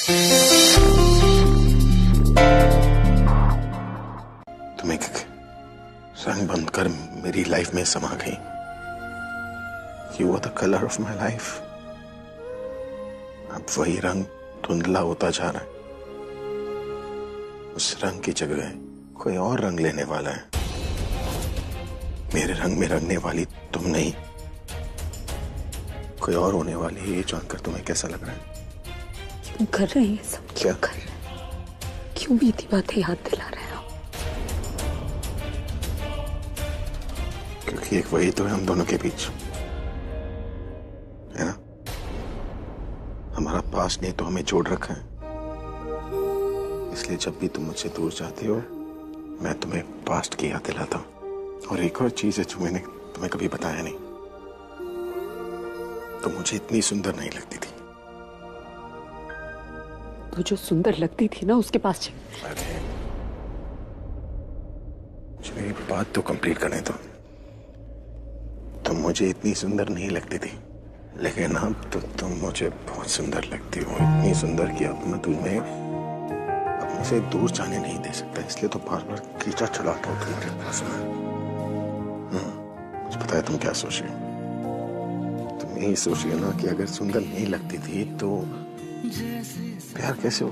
तुम एक रंग बंद कर मेरी लाइफ में समा गई। You were the color of my life. अब वही रंग धुंधला होता जा रहा है। उस रंग की जगह कोई और रंग लेने वाला है। मेरे रंग में रंगने वाली तुम नहीं, कोई और होने वाली है। ये जानकर तुम्हें कैसा लग रहा है? क्यों कर रहे हैं सब? क्या कर रहे हैं? क्यों बीती बातें याद दिला रहे हो? क्योंकि एक वही तो है हम दोनों के बीच, है ना? हमारा पास्ट नहीं तो हमें जोड़ रखा है। इसलिए जब भी तुम मुझसे दूर जाती हो, मैं तुम्हें पास्ट की याद दिलाता हूँ। और एक और चीज है जो मैंने तुम्हें कभी बताया नहीं, तो मुझे इतनी सुंदर नहीं लगती थी। तो जो सुंदर लगती थी ना, उसके पास चल। अरे मेरी बात तो कंप्लीट करने दो। तुम मुझे इतनी सुंदर नहीं लगती थी, लेकिन अब तो तुम मुझे बहुत सुंदर लगती हो। इतनी सुंदर कि अब मैं तुम्हें अपने से दूर जाने नहीं दे सकता। इसलिए तो बार बार खींचा चलाता हूँ तुम्हारे पास में। मुझे पता है तुम क्या सोच रही हो। तुम यही सोच रही हो ना कि अगर सुंदर नहीं लगती थी तो प्यार कैसे हो,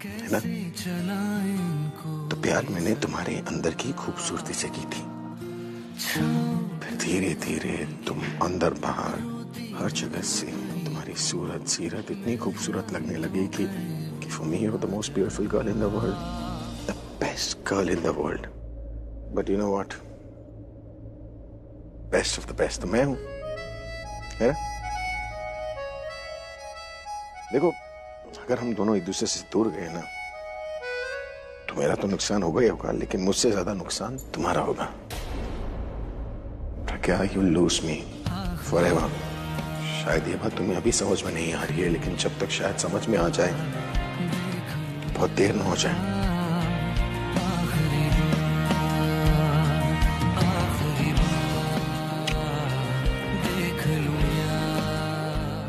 है ना? तो प्यार मैंने तुम्हारे अंदर की खूबसूरती से की थी। फिर धीरे धीरे तुम अंदर बाहर हर जगह से तुम्हारी सूरत सीरत इतनी खूबसूरत लगने लगी कि for me you're the most beautiful girl in the world, the best girl in the world. But you know what? Best of the best तो मैं हूं, है ना? देखो, अगर हम दोनों एक दूसरे से दूर गए ना, तो मेरा तो नुकसान होगा ही होगा, लेकिन मुझसे ज्यादा नुकसान तुम्हारा होगा। क्या you lose me forever? शायद ये बात तुम्हें अभी समझ में नहीं आ रही है, लेकिन जब तक शायद समझ में आ जाए, बहुत देर न हो जाए।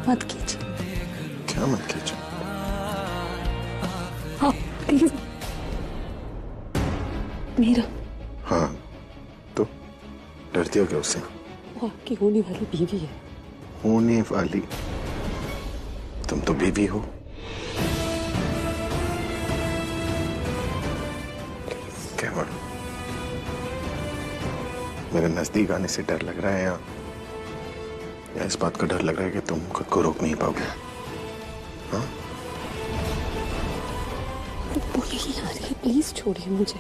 मत कीजिए। क्या मत कीजिए? हाँ प्लीज। मीरा। हाँ तो डरती हो क्या उससे? वो आपकी होने वाली बीवी है। होने वाली? तुम तो बीवी हो। केवल मेरे नजदीक आने से डर लग रहा है, या इस बात का डर लग रहा है कि तुम खुद को रोक नहीं पाओगे? हाँ? वो यही आ रही है, प्लीज छोड़िए मुझे।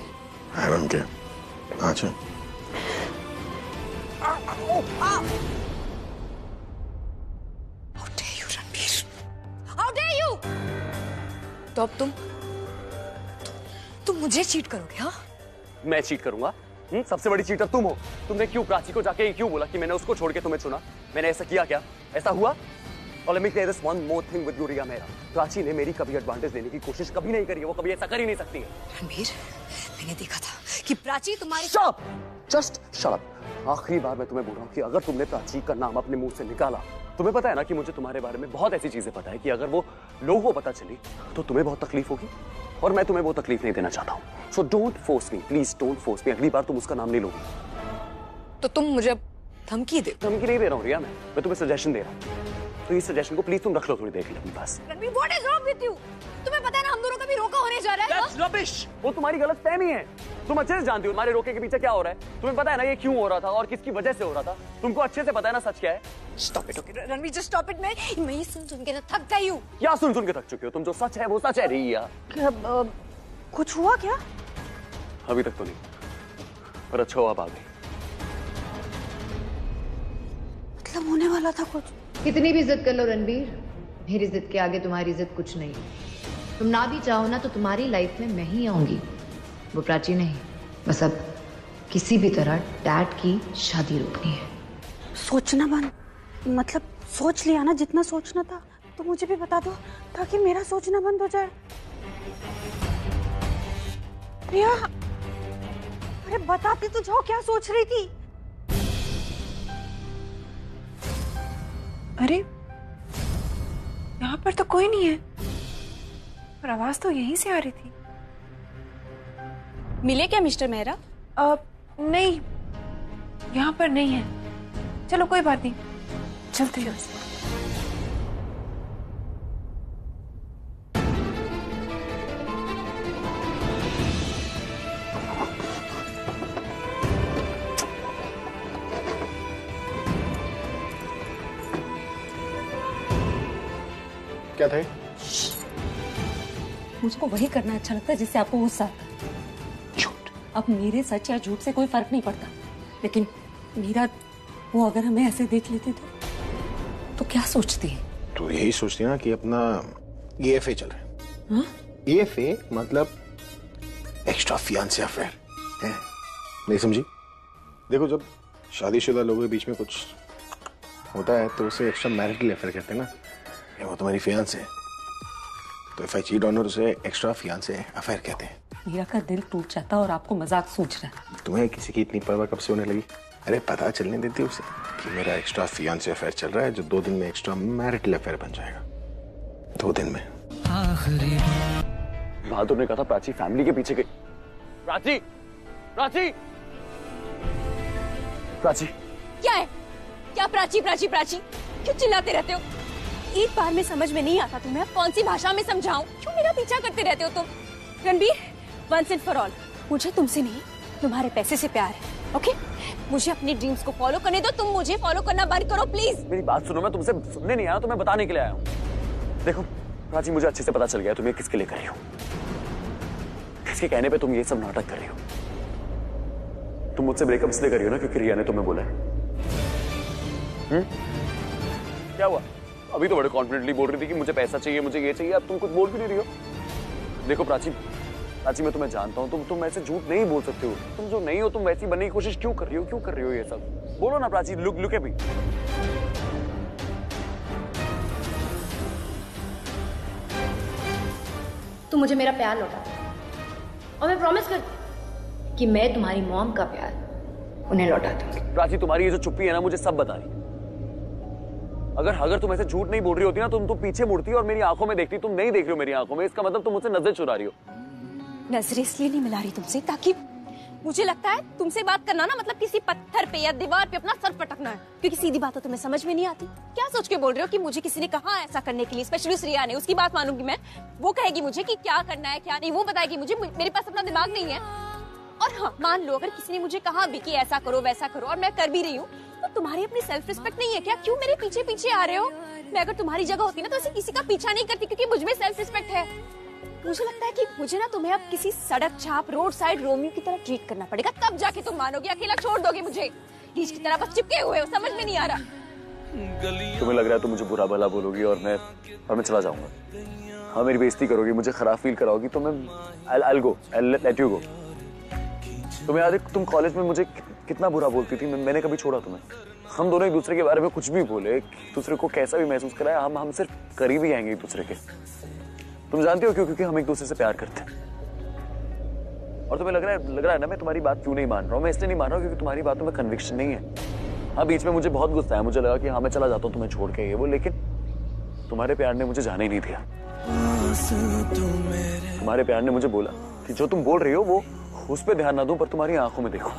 I don't care. आ जाओ। How dare you, Ranbir? How dare you? तो अब तुम मुझे चीट करोगे? हाँ? मैं चीट करूंगा? सबसे बड़ी चीटर तुम हो। तुमने क्यों प्राची को जाके क्यों बोला कि मैंने उसको छोड़ के तुम्हें चुना? मैंने ऐसा किया क्या? ऐसा हुआ? और let me tell this one more thing with you, रिया मेरा। प्राची ने मेरी कभी एडवांटेज लेने की कोशिश कभी नहीं करी है। वो कभी ऐसा कर ही नहीं सकती है। रणबीर, मैंने देखा था कि प्राची तुम्हारी। Shut up! Just shut up! आखिरी बार मैं तुम्हें बोल रहा हूँ कि अगर तुमने प्राची का नाम अपने मुंह से निकाला, तुम्हें पता है ना कि मुझे तुम्हारे बारे में बहुत ऐसी चीजें पता है कि अगर वो लोगों को पता चली तो तुम्हें बहुत तकलीफ होगी, और मैं तुम्हें वो तकलीफ नहीं देना चाहता हूँ। So don't force me, please don't force me. अगली बार तुम उसका नाम नहीं लोगी। तो तुम मुझे धमकी दे? धमकी नहीं दे रहा हूँ रिया, मैं तुम्हें सजेशन दे रहा हूँ। तो इस सजेशन को प्लीज तुम रख लो थोड़ी देर के लिए अपने पास। Ranbir, what is wrong with you? तुम्हें पता है ना हम दोनों का भी रोका होने जा रहा है। That's rubbish! वो तुम्हारी गलतफहमी है। तुम अच्छे से जानती हो हमारे रोके के पीछे क्या हो रहा है। तुम्हें पता है ना ये क्यों हो रहा था और किसकी वजह से हो रहा था। तुमको अच्छे से पता है ना सच क्या है। Stop it, okay? Ranbir, just stop it. मैं ये सुन के थक गई हूँ। क्या सुन के थक चुके हो तुम? जो सच है वो सच है रिया। कुछ हुआ क्या? अभी तक तो नहीं, पर अच्छा हुआ आप आ गई। मतलब होने वाला था कुछ। कितनी भी जिद कर लो रणबीर, मेरी जिद के आगे तुम्हारी जिद कुछ नहीं। तुम ना भी चाहो ना तो तुम्हारी लाइफ में मैं ही आऊंगी, वो प्राची नहीं। बस अब किसी भी तरह डैड की शादी रोकनी है। सोचना बंद, मतलब सोच लिया ना जितना सोचना था, तो मुझे भी बता दो ताकि मेरा सोचना बंद हो जाए। प्रिया, अरे बताती तो जाओ क्या सोच रही थी। अरे यहाँ पर तो कोई नहीं है, पर आवाज तो यहीं से आ रही थी। मिले क्या मिस्टर मेहरा? नहीं, यहाँ पर नहीं है। चलो कोई बात नहीं, चलते हैं। क्या था? मुझको वही करना अच्छा लगता है जिससे आपको गुस्सा आता है। झूठ। अब मेरे सच या झूठ से कोई फर्क नहीं पड़ता, लेकिन मीरा वो अगर हमें ऐसे देख लेती तो क्या सोचती है? तो यही सोचती है ना कि अपना EFA चल रहा है। EFA मतलब एक्स्ट्रा फियांसे अफेयर है, नहीं समझी? देखो, जब शादीशुदा लोगों के बीच में कुछ होता है तो उसे एक्स्ट्रा मैरिटल अफेयर कहते हैं ना। वो तुम्हारी फियांसे है, तो if I cheat on her उसे एक्स्ट्रा फियांसे अफेयर कहते हैं। मीरा का दिल टूट जाता और आपको मजाक सूझ रहा है। तुम्हें किसी की इतनी परवाह कब से होने लगी? अरे पता चलने देती उसे कि मेरा एक्स्ट्रा फियांसे अफेयर चल रहा है, जो 2 दिन में एक्स्ट्रा मैरिटल अफेयर बन जाएगा। 2 दिन में। बहादुर ने कहा था प्राची फैमिली के पीछे गई। प्राची, प्राची, प्राची। क्या है? क्या प्राची प्राची प्राची? क्यों चिल्लाते रहते हो? एक बार में समझ में नहीं आता तुम्हें, कौन सी भाषा में समझाऊं? क्यों मेरा पीछा करते रहते हो तुम? Ranbir, once and for all, मुझे तुमसे नहीं तुम्हारे पैसे से प्यार है, ओके? मुझे अपनी ड्रीम्स को फॉलो करने दो, तुम मुझे फॉलो करना बंद करो प्लीज। मेरी बात सुनो, मैं तुमसे सुनने नहीं आया, तुम्हें बताने के लिए आया हूँ। देखो प्राची, मुझे अच्छे से पता चल गया तुम ये किसके लिए कर रही हो, किसके कहने पे तुम ये सब नाटक कर रही हो। तुम मुझसे ब्रेकअप इसलिए कर रही हो ना क्योंकि रिया ने तुम्हें बोला है। क्या हुआ? अभी तो बड़े कॉन्फिडेंटली बोल रही थी कि मुझे पैसा चाहिए, मुझे ये चाहिए, अब तुम कुछ बोल भी नहीं रही हो। देखो प्राची, प्राची मैं तुम्हें जानता हूँ, तुम ऐसे झूठ नहीं बोल सकते हो। तुम जो नहीं हो तुम वैसी बनने की कोशिश क्यों कर रही हो? क्यों कर रही हो ये सब? बोलो ना प्राची, लुक एट मी। तुम मुझे मेरा प्यार लौटा दो, और मैं प्रॉमिस करती कि मैं तुम्हारी मॉम का प्यार उन्हें लौटा दूंगी। प्राची, तुम्हारी ये जो चुप्पी है ना, मुझे सब बता रही। अगर तुम ऐसे झूठ नहीं बोल रही होती ना, तुम पीछे मुड़ती और मेरी आंखों में देखती। तुम नहीं देख रही हो मेरी आंखों में, इसका मतलब तुम मुझसे नजर चुरा रही हो। नजरें इसलिए नहीं मिला रही तुमसे ताकि मुझे लगता है तुमसे बात करना ना मतलब किसी पत्थर पे या दीवार पे अपना सर पटकना है, क्योंकि सीधी बात तो तुम्हें समझ में नहीं आती। क्या सोच के बोल रहे हो कि मुझे किसी ने कहा ऐसा करने के लिए? स्पेशली उस रिया ने, उसकी बात मानूंगी मैं। वो कहेगी मुझे कि क्या करना है क्या नहीं, वो बताएगी मुझे। मेरे पास अपना दिमाग नहीं है। और हाँ, मान लो अगर किसी ने मुझे कहा भी कि ऐसा करो वैसा करो और मैं कर भी रही हूँ, तो तुम्हारी अपनी सेल्फ रिस्पेक्ट नहीं है क्या? क्यों मेरे पीछे पीछे आ रहे हो? मैं अगर तुम्हारी जगह होती ना तो ऐसे किसी का पीछा नहीं करती, क्योंकि मुझ में सेल्फ रिस्पेक्ट है। मुझे लगता है कि मुझे ना तुम्हें अब किसी सड़क छाप रोड साइड रोमियो की तरह ट्रीट करना पड़ेगा, तब जाके तुम मानोगे। अकेला छोड़ दोगे मुझे लीच की तरह बस चिपके हुए हो? समझ में नहीं आ रहा। तुम्हें लग रहा है तुम मुझे बुरा भला बोलोगी और मैं चला जाऊंगा। हाँ, मेरी बेइज्जती करोगी, मुझे खराब फील कराओगी, तो मैं I'll let you go। तुम्हें याद है तुम कॉलेज में मुझे कितना बुरा बोलती थी? मैंने कभी छोड़ा तुम्हें? हम दोनों एक दूसरे के बारे में कुछ भी बोले, एक दूसरे को कैसा भी महसूस कराया, हम सिर्फ करीब ही आएंगे एक दूसरे के। तुम जानती हो क्यों? क्योंकि हम एक दूसरे से प्यार करते हैं। और तुम्हें लग रहा है ना मैं तुम्हारी बात क्यों नहीं मान रहा हूँ? मैं इसलिए नहीं मान रहा हूँ क्योंकि तुम्हारी बातों में कन्विक्शन नहीं है। हाँ, बीच में मुझे बहुत गुस्सा है, मुझे लगा कि हाँ मैं चला जाता हूँ तुम्हें छोड़ के, ये वो, लेकिन तुम्हारे प्यार ने मुझे जाने ही नहीं दिया। तुम्हारे प्यार ने मुझे बोला कि जो तुम बोल रही हो वो उस पर ध्यान ना दूं, पर तुम्हारी आंखों में देखो।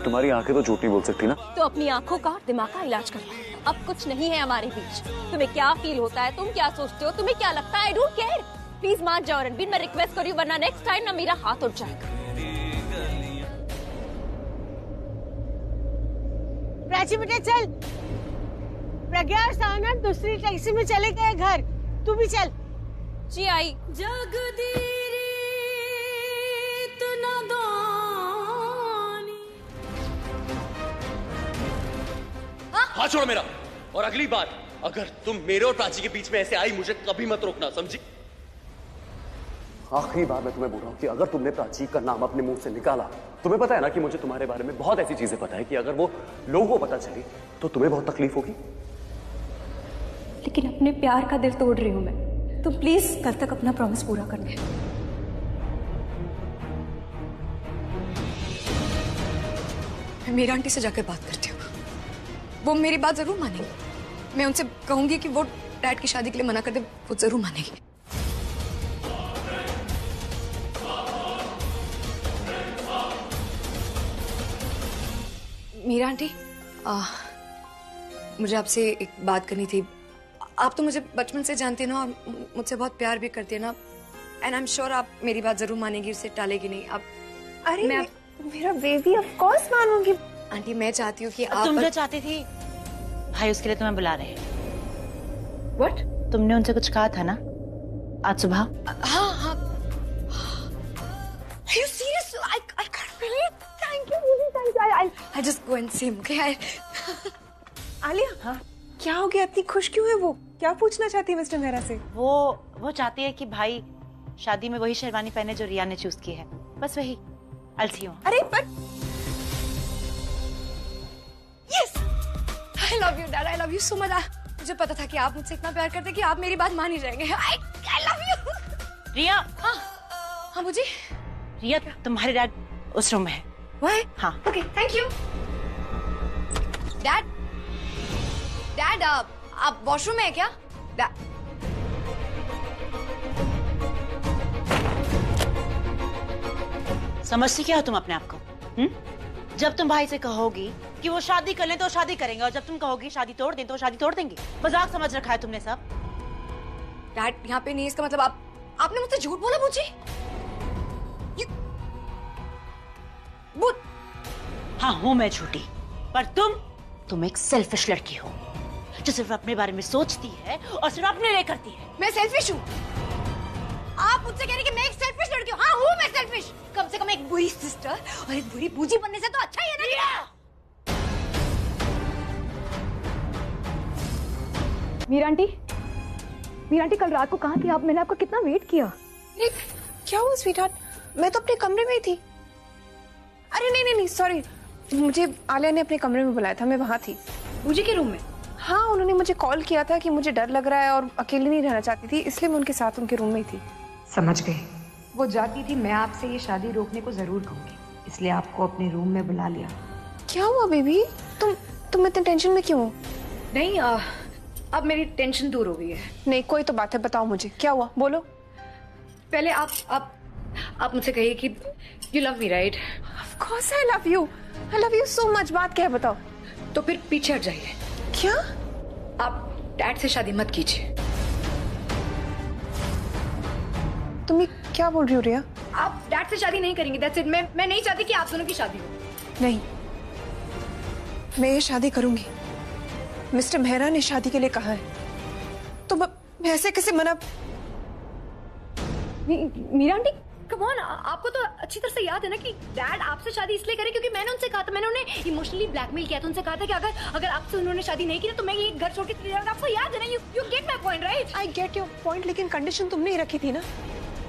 तुम्हारी आंखें तो झूठ नहीं बोल सकती ना। तो अपनी आंखों का और दिमाग का इलाज कर लो। अब कुछ नहीं है हमारे बीच। तुम्हें क्या फील होता है, तुम क्या सोचते हो, तुम्हें क्या लगता है, आई डोंट केयर। प्लीज मान जाओ रणबीर, मैं रिक्वेस्ट कर रही हूँ, वरना नेक्स्ट टाइम ना मेरा हाथ उठ जाएगा। प्राची बेटा चल, प्रज्ञा और सावना दूसरी टैक्सी में चले गए घर, तू भी चल। जी आई। हाथ छोड़ो मेरा। और अगली बार अगर तुम मेरे और प्राची के बीच में ऐसे आई, मुझे कभी मत रोकना, समझी? आखिरी बार मैं तुम्हें बोल रहा हूँ कि अगर तुमने प्राची का नाम अपने मुंह से निकाला, तुम्हें पता है ना कि मुझे तुम्हारे बारे में बहुत ऐसी चीजें पता है कि अगर वो लोगों को पता चली तो तुम्हें बहुत तकलीफ होगी। लेकिन अपने प्यार का दिल तोड़ रही हूँ मैं। तुम प्लीज कल तक अपना प्रॉमिस पूरा करना है। मैं मेरी आंटी से जाकर बात करती हूँ, वो मेरी बात जरूर मानेंगे। मैं उनसे कहूंगी कि वो डैड की शादी के लिए मना कर दे, वो जरूर मानेगी। मीरा आंटी, मुझे आपसे एक बात करनी थी। आप तो मुझे बचपन से जानती हैं ना, और मुझसे बहुत प्यार भी करती है ना, एंड आई एम श्योर आप मेरी बात जरूर मानेगी, उसे टालेगी नहीं। आप अरे मेरा बेबी, ऑफ कोर्स मानूंगी। आंटी मैं चाहती हूँ कि आप तुम जो चाहती थी भाई उसके लिए तुम्हें बुला रहे हैं। व्हाट? तुमने उनसे कुछ कहा था ना आज सुबह? हाँ हाँ। Are you serious? I can't believe. Thank you, really, thank you. I'll just go and see him. Okay? Alia, हाँ? क्या हो गया? इतनी खुश क्यों है वो? क्या पूछना चाहती है मिस्टर मेहरा से? वो चाहती है कि भाई शादी में वही शेरवानी पहने जो रिया ने चूज की है, बस वही। I'll see you. अरे पर Yes, I love you, Dad. I love you so much. मुझे पता था कि आप मुझसे इतना प्यार करते कि आप मेरी बात मान ही जाएंगे। I love you. रिया। हाँ मुझे। रिया, तुम्हारे डैड उस रूम में है। Why? हाँ। Okay, thank you. Dad, आप वॉशरूम में है क्या? समझती क्या हो तुम अपने आप को? जब तुम भाई से कहोगी कि वो शादी कर लें तो शादी करेंगे, और जब तुम कहोगी शादी तोड़ दें तो शादी तोड़ देंगे। मजाक समझ रखा है तुमने सब। डैड यहाँ पे नहीं, इसका मतलब आपने मुझसे झूठ बोला मुझे? हाँ हूँ मैं झूठी, पर तुम एक सेल्फिश लड़की हो जो सिर्फ अपने बारे में सोचती है और सिर्फ अपने लिए करती है। मैं सेल्फिश हूँ? आप मुझसे कह रही कि मैं एक सेल्फिश लड़की हूँ? हाँ हूँ मैं सेल्फिश। कम से कम एक बुरी सिस्टर और एक बुरी बूजी बनने से तो अच्छा ही है ना। मीरा आंटी कल रात को कहाँ थी आप? मैंने आपका कितना वेट किया। क्या हुआ स्वीटहार्ट? मैं तो अपने कमरे में ही थी। अरे नहीं सॉरी, मुझे आलिया ने अपने कमरे में बुलाया था, मैं वहाँ थी। बूजी के रूम में? हाँ, उन्होंने मुझे कॉल किया था कि मुझे डर लग रहा है और अकेली नहीं रहना चाहती थी, इसलिए मैं उनके साथ उनके रूम में ही थी। समझ गए। वो जाती थी मैं आपसे ये शादी रोकने को जरूर कहूंगी, इसलिए आपको अपने रूम में बुला लिया। क्या हुआ बेबी? तुम इतने टेंशन में क्यों हो? नहीं, अब मेरी टेंशन दूर हो गई है। नहीं, कोई तो बात है, बताओ मुझे क्या हुआ, बोलो। पहले आप मुझसे कहिए कि you love me, right? Of course I love you so much. बात क्या है बताओ। तो फिर पीछे हट जाइए। क्या? आप डैड से शादी मत कीजिए। तुम ये क्या बोल रही हो रिया? आप डैड से शादी नहीं करेंगे, दैट्स इट। मैं नहीं चाहती कि आप दोनों की शादी हो। नहीं, मैं ये शादी करूंगी। मिस्टर मेहरा ने शादी के लिए कहा है, तो मैं ऐसे कैसे मना? मीरा आंटी कम ऑन, आपको तो अच्छी तरह से याद है ना कि डैड आपसे शादी इसलिए करे क्योंकि मैंने उनसे कहा था, मैंने उन्हें इमोशनली ब्लैकमेल किया था। उनसे कहा था कि अगर आपसे उन्होंने शादी नहीं की तो मैं ये घर छोड़ के चली जाऊंगा। आपको याद है ना? You get my point, right? I get your point, लेकिन कंडीशन तुमने ही रखी थी ना।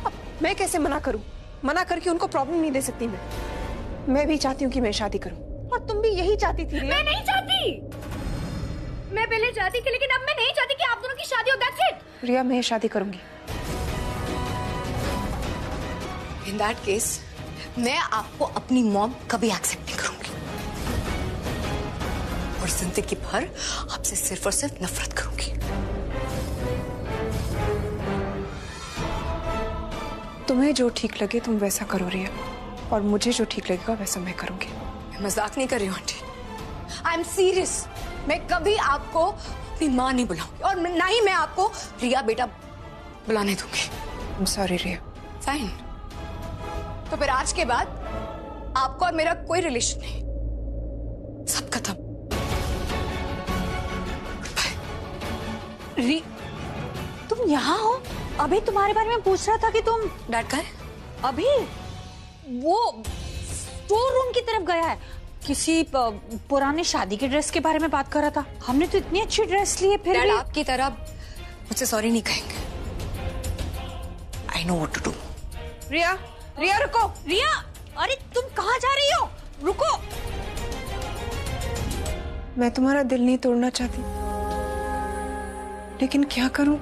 अब मैं कैसे मना करूं? मना करके उनको प्रॉब्लम नहीं दे सकती मैं भी चाहती हूँ कि मैं शादी करूं, और तुम भी यही चाहती थी। मैं नहीं चाहती। मैं पहले चाहती थी, लेकिन अब मैं नहीं चाहती कि आप दोनों की शादी हो, दैट्स इट। रिया, मैं ये शादी करूंगी। In that case, मैं आपको अपनी मॉम कभी एक्सेप्ट नहीं करूंगी और जिंदगी भर आपसे सिर्फ और सिर्फ नफरत करूंगी। तुम्हें जो ठीक लगे तुम वैसा करो रिया, और मुझे जो ठीक लगेगा वैसा मैं करूंगी। मैं मजाक नहीं कर रही हूँ आंटी, आई एम सीरियस। मैं कभी आपको अपनी माँ नहीं बुलाऊंगी और ना ही मैं आपको रिया बेटा बुलाने दूंगी। I'm sorry Riya. फाइन, तो फिर आज के बाद आपको और मेरा कोई रिलेशन नहीं, सब खत्म। तुम यहाँ हो? अभी तुम्हारे बारे में पूछ रहा था कि तुम। डैड का है? अभी वो स्टोर रूम की तरफ गया है, किसी पुराने शादी के ड्रेस के बारे में बात कर रहा था। हमने तो इतनी अच्छी ड्रेस ली है, फिर डैड आपकी तरह मुझसे सॉरी नहीं कहेंगे। I know what to do. Riya रुको। रिया, अरे तुम कहाँ जा रही हो? रुको। मैं तुम्हारा दिल नहीं तोड़ना चाहती, लेकिन क्या करूं,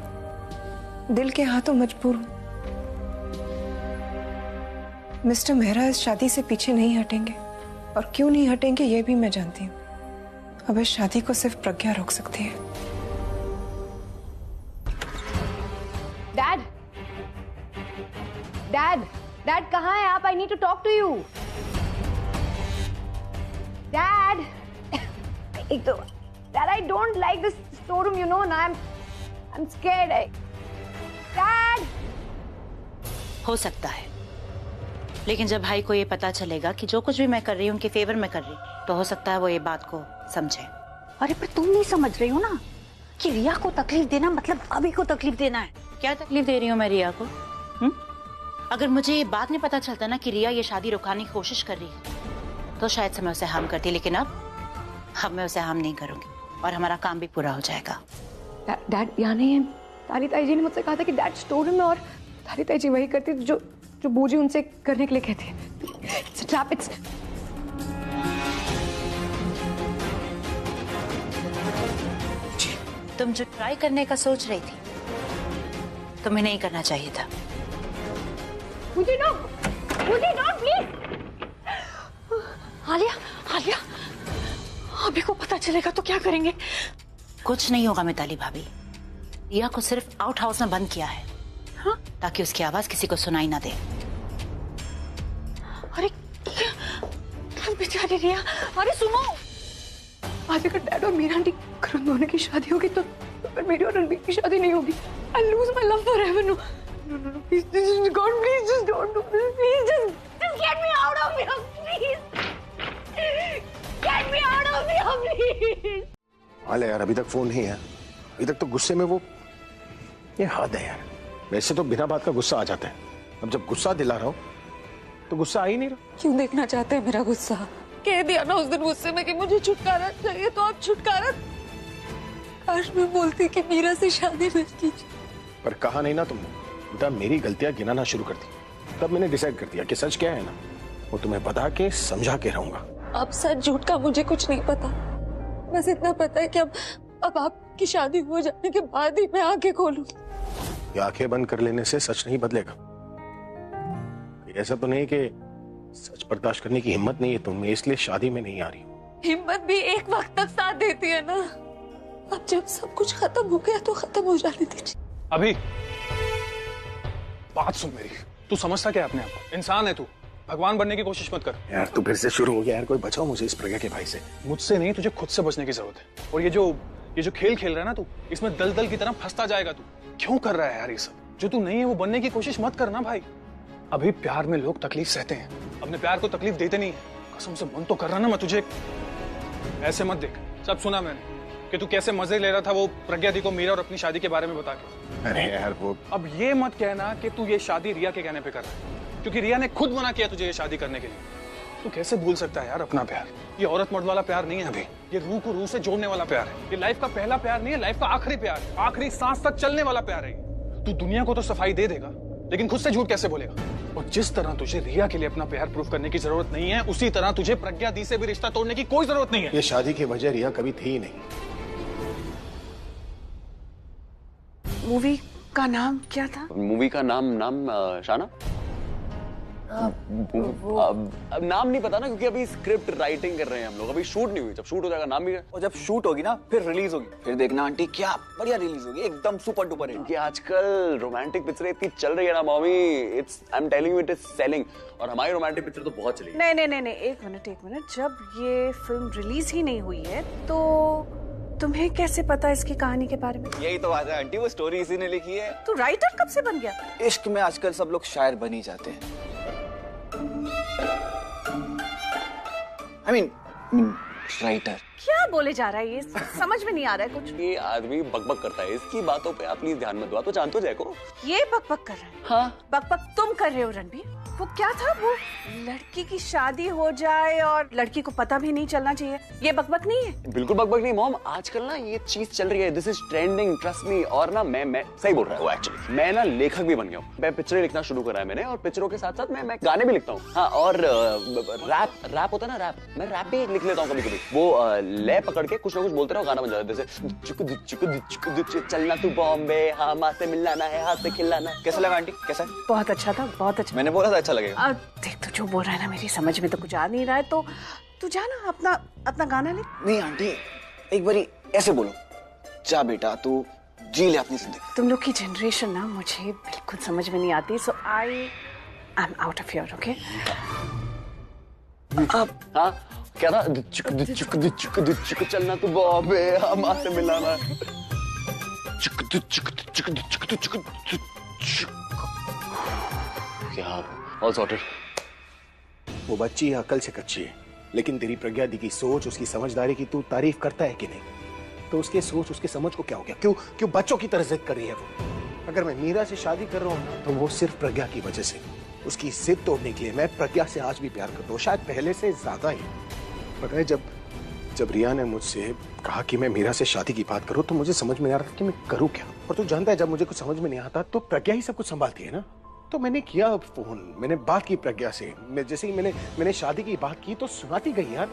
दिल के हाथों मजबूर हूं। मिस्टर मेहरा इस शादी से पीछे नहीं हटेंगे, और क्यों नहीं हटेंगे ये भी मैं जानती हूँ। अब इस शादी को सिर्फ प्रज्ञा रोक सकती है। डैड, डैड, डैड कहाँ है आप? I need to talk to you. Dad, एक तो dad, I don't like this store room, you know ना, आई एम स्कैर्ड। डैड, हो सकता है, लेकिन जब भाई को ये पता चलेगा कि जो कुछ भी मैं कर रही हूँ उनके फेवर में कर रही हूँ, तो हो सकता है वो ये बात को समझे। अरे पर तुम नहीं समझ रही हो ना कि रिया को तकलीफ देना मतलब अभी को तकलीफ देना है। क्या तकलीफ दे रही हूँ मैं रिया को? अगर मुझे ये बात नहीं पता चलता ना कि रिया ये शादी रुकाने की कोशिश कर रही है, तो शायद से मैं उसे हार्म करती, लेकिन अब मैं उसे हार्म नहीं करूंगी और हमारा काम भी पूरा हो जाएगा। डैड यहाँ नहीं है। तारी ताई जी ने मुझसे कहा था कि डैड स्टोर रूम में, और तारी ताई जी वही करती जो जो बूजी उनसे करने के लिए कहती है। It's a trap, it's... तुम जो ट्राई करने का सोच रही थी, तुम्हें नहीं करना चाहिए था। मुझे डॉट प्लीज। आलिया, आलिया, अभी को पता चलेगा तो क्या करेंगे? कुछ नहीं होगा मिताली भाभी, रिया को सिर्फ आउट हाउस में बंद किया है, हाँ? ताकि उसकी आवाज किसी को सुनाई ना दे। अरे बेचारी रिया, अरे सुनो, आज अगर डैड और मीरा आंटी करण दोनों की शादी होगी तो फिर मेरी और रणबीर की शादी नहीं होगी। I'll lose my love forever. No, please, God, please, just don't do this. Please, just get me out of here, please. Get me out of here, please. हाल है यार, अभी तक फोन नहीं है। अभी तक तो गुस्से में वो, ये हद है यार। वैसे तो बिना बात का गुस्सा आ जाता है, अब जब गुस्सा दिला रहा हूँ तो गुस्सा आ ही नहीं रहा। क्यों देखना चाहते हैं मेरा गुस्सा? कह दिया ना उस दिन गुस्से में कि मुझे छुटकारा चाहिए, तो आप छुटकारा। काश मैं बोलती कि मीरा से शादी मत कीजिए। पर कहा नहीं ना तुमने, उल्टा मेरी गलतियां गिनाना शुरू कर दी। तब मैंने डिसाइड कर दिया कि सच क्या है ना, वो तुम्हें बता के समझा के रहूंगा। अब सच झूठ का मुझे कुछ नहीं पता, बस इतना पता है कि अब आपकी शादी हो जाने के बाद ही मैं आंखें खोलूंगी। ये आंखें बंद कर लेने से सच नहीं बदलेगा। ऐसा तो नहीं कि सच बर्दाश्त करने की हिम्मत नहीं है तुम्हें, इसलिए शादी में नहीं आ रही हूँ। हिम्मत भी एक वक्त तक साथ देती है ना। अब जब सब कुछ खत्म हो गया तो खत्म हो जाने दीजिए। अभी बात सुन मेरी, तू समझता क्या अपने आप को? इंसान है तू, भगवान बनने की कोशिश मत कर। यार तू फिर से शुरू हो गया यार, कोई बचाओ मुझे इस प्रज्ञा के भाई से। मुझसे नहीं, तुझे खुद से बचने की जरूरत है। और ये जो खेल खेल रहा है ना तू, इसमें दलदल की तरह फंसता जाएगा तू। क्यों कर रहा है यार ये सब? जो तू नहीं है वो बनने की कोशिश मत करना भाई। अभी प्यार में लोग तकलीफ सहते हैं, अपने प्यार को तकलीफ देते नहीं है। कसम से मन तो कर रहा ना मैं तुझे ऐसे मत देख। सब सुना मैंने कि तू कैसे मजे ले रहा था वो प्रज्ञा दी को मीरा और अपनी शादी के बारे में बता के। अरे यार वो, अब ये मत कहना कि तू ये शादी रिया के कहने पे कर रहा है, क्योंकि रिया ने खुद मना किया तुझे ये शादी करने के लिए। तू कैसे भूल सकता है यार अपना प्यार? ये औरत मर्द वाला प्यार नहीं है अभी, ये रूह को रूह से जोड़ने वाला प्यार है। ये लाइफ का पहला प्यार नहीं है, लाइफ का आखिरी प्यार है, आखिरी सांस तक चलने वाला प्यार है। तू दुनिया को तो सफाई दे देगा, लेकिन खुद से झूठ कैसे बोलेगा? और जिस तरह तुझे रिया के लिए अपना प्यार प्रूफ करने की जरूरत नहीं है, उसी तरह तुझे प्रज्ञा दी से भी रिश्ता तोड़ने की कोई जरूरत नहीं है। ये शादी की वजह रिया कभी थी ही नहीं। मूवी का नाम क्या था? मूवी का नाम शाना। अब नाम नहीं पता ना, क्योंकि अभी स्क्रिप्ट राइटिंग कर रहे हैं हम लोग, अभी शूट नहीं हुई। जब शूट हो जाएगा नाम भी। और जब शूट होगी ना फिर रिलीज होगी, फिर देखना आंटी क्या बढ़िया रिलीज होगी, एकदम सुपर डुपर हिट। कि आजकल रोमांटिक पिक्चर इतनी चल रही है ना mommy, it's I am telling you it is selling. और हमारी रोमांटिक पिक्चर तो बहुत चली। नहीं, एक मिनट। जब ये फिल्म रिलीज ही नहीं हुई है तो तुम्हें कैसे पता इसकी कहानी के बारे में? यही तो बात है आंटी, वो स्टोरी इसी ने लिखी है। तू राइटर कब से बन गया? इश्क में आजकल सब लोग शायर बन ही जाते हैं। I mean, writer. क्या बोले जा रहा है ये? समझ में नहीं आ रहा है कुछ। ये आदमी बकबक करता है, इसकी बातों पे आप प्लीज ध्यान मत दो। आप तो जानते हो जैको। ये बकबक कर रहा है? हाँ। बकबक तुम कर रहे हो रणबीर। वो क्या था, वो लड़की की शादी हो जाए और लड़की को पता भी नहीं चलना चाहिए, ये बकबक नहीं है? बिल्कुल बकबक नहीं मॉम, आजकल ना ये चीज चल रही है, this is trending, trust me. और ना मैं सही बोल रहा हूँ एक्चुअली, मैं ना लेखक भी बन गया हूँ। मैं पिक्चरें लिखना शुरू करा है मैंने, और पिक्चरों के साथ साथ मैं गाने भी लिखता हूँ। हाँ, और रैप होता है ना, रैप मैं रैप भी लिख लेता हूँ कभी कभी। वो लय पकड़ के कुछ ना कुछ बोलते रहो, गाना बन जाता है। जैसे चलना तू बॉम्बे, हाँ माँ से मिलाना है, हाथ से खिलाना। कैसा लगा आंटी? कैसा? बहुत अच्छा था, बहुत अच्छा। मैंने बोला था अच्छा लगेगा। देख तू जो बोल रहा है ना, मेरी समझ में तो कुछ आ नहीं रहा है, तो तू जा ना अपना गाना ले। नहीं आंटी, एक बारी ऐसे बोलो, जा बेटा तू जी ले अपनी जिंदगी। तुम लोग की जनरेशन ना मुझे बिल्कुल समझ में नहीं आती, so I am out of here, okay? हाँ क्या था? चुक चलना तू बॉबे, हम आते मिलाना। क्या ऑल सॉर्टेड। वो बच्ची अकल से कच्ची है, लेकिन तेरी प्रज्ञा दी की सोच, उसकी समझदारी की तू तारीफ करता है कि नहीं? तो उसके सोच, उसके समझ को क्या हो गया? क्यों बच्चों की तरह जिद कर रही है वो? अगर मैं मीरा से शादी कर रहा हूँ तो वो सिर्फ प्रज्ञा की वजह से। उसकी जिद तोड़ने के लिए मैं प्रज्ञा से आज भी प्यार करता हूँ, शायद पहले से ज्यादा ही। पता है, जब रिया ने मुझसे कहा कि मैं मीरा से शादी की बात करूँ तो मुझे समझ में नहीं आ रहा था कि मैं करूँ क्या। और तू जानता है, जब मुझे कुछ समझ में नहीं आता तो प्रज्ञा ही सब कुछ संभालती है ना। तो मैंने किया फोन, मैंने बात की प्रज्ञा से। मैं जैसे ही मैंने शादी की बात की तो सुनाती गई यार,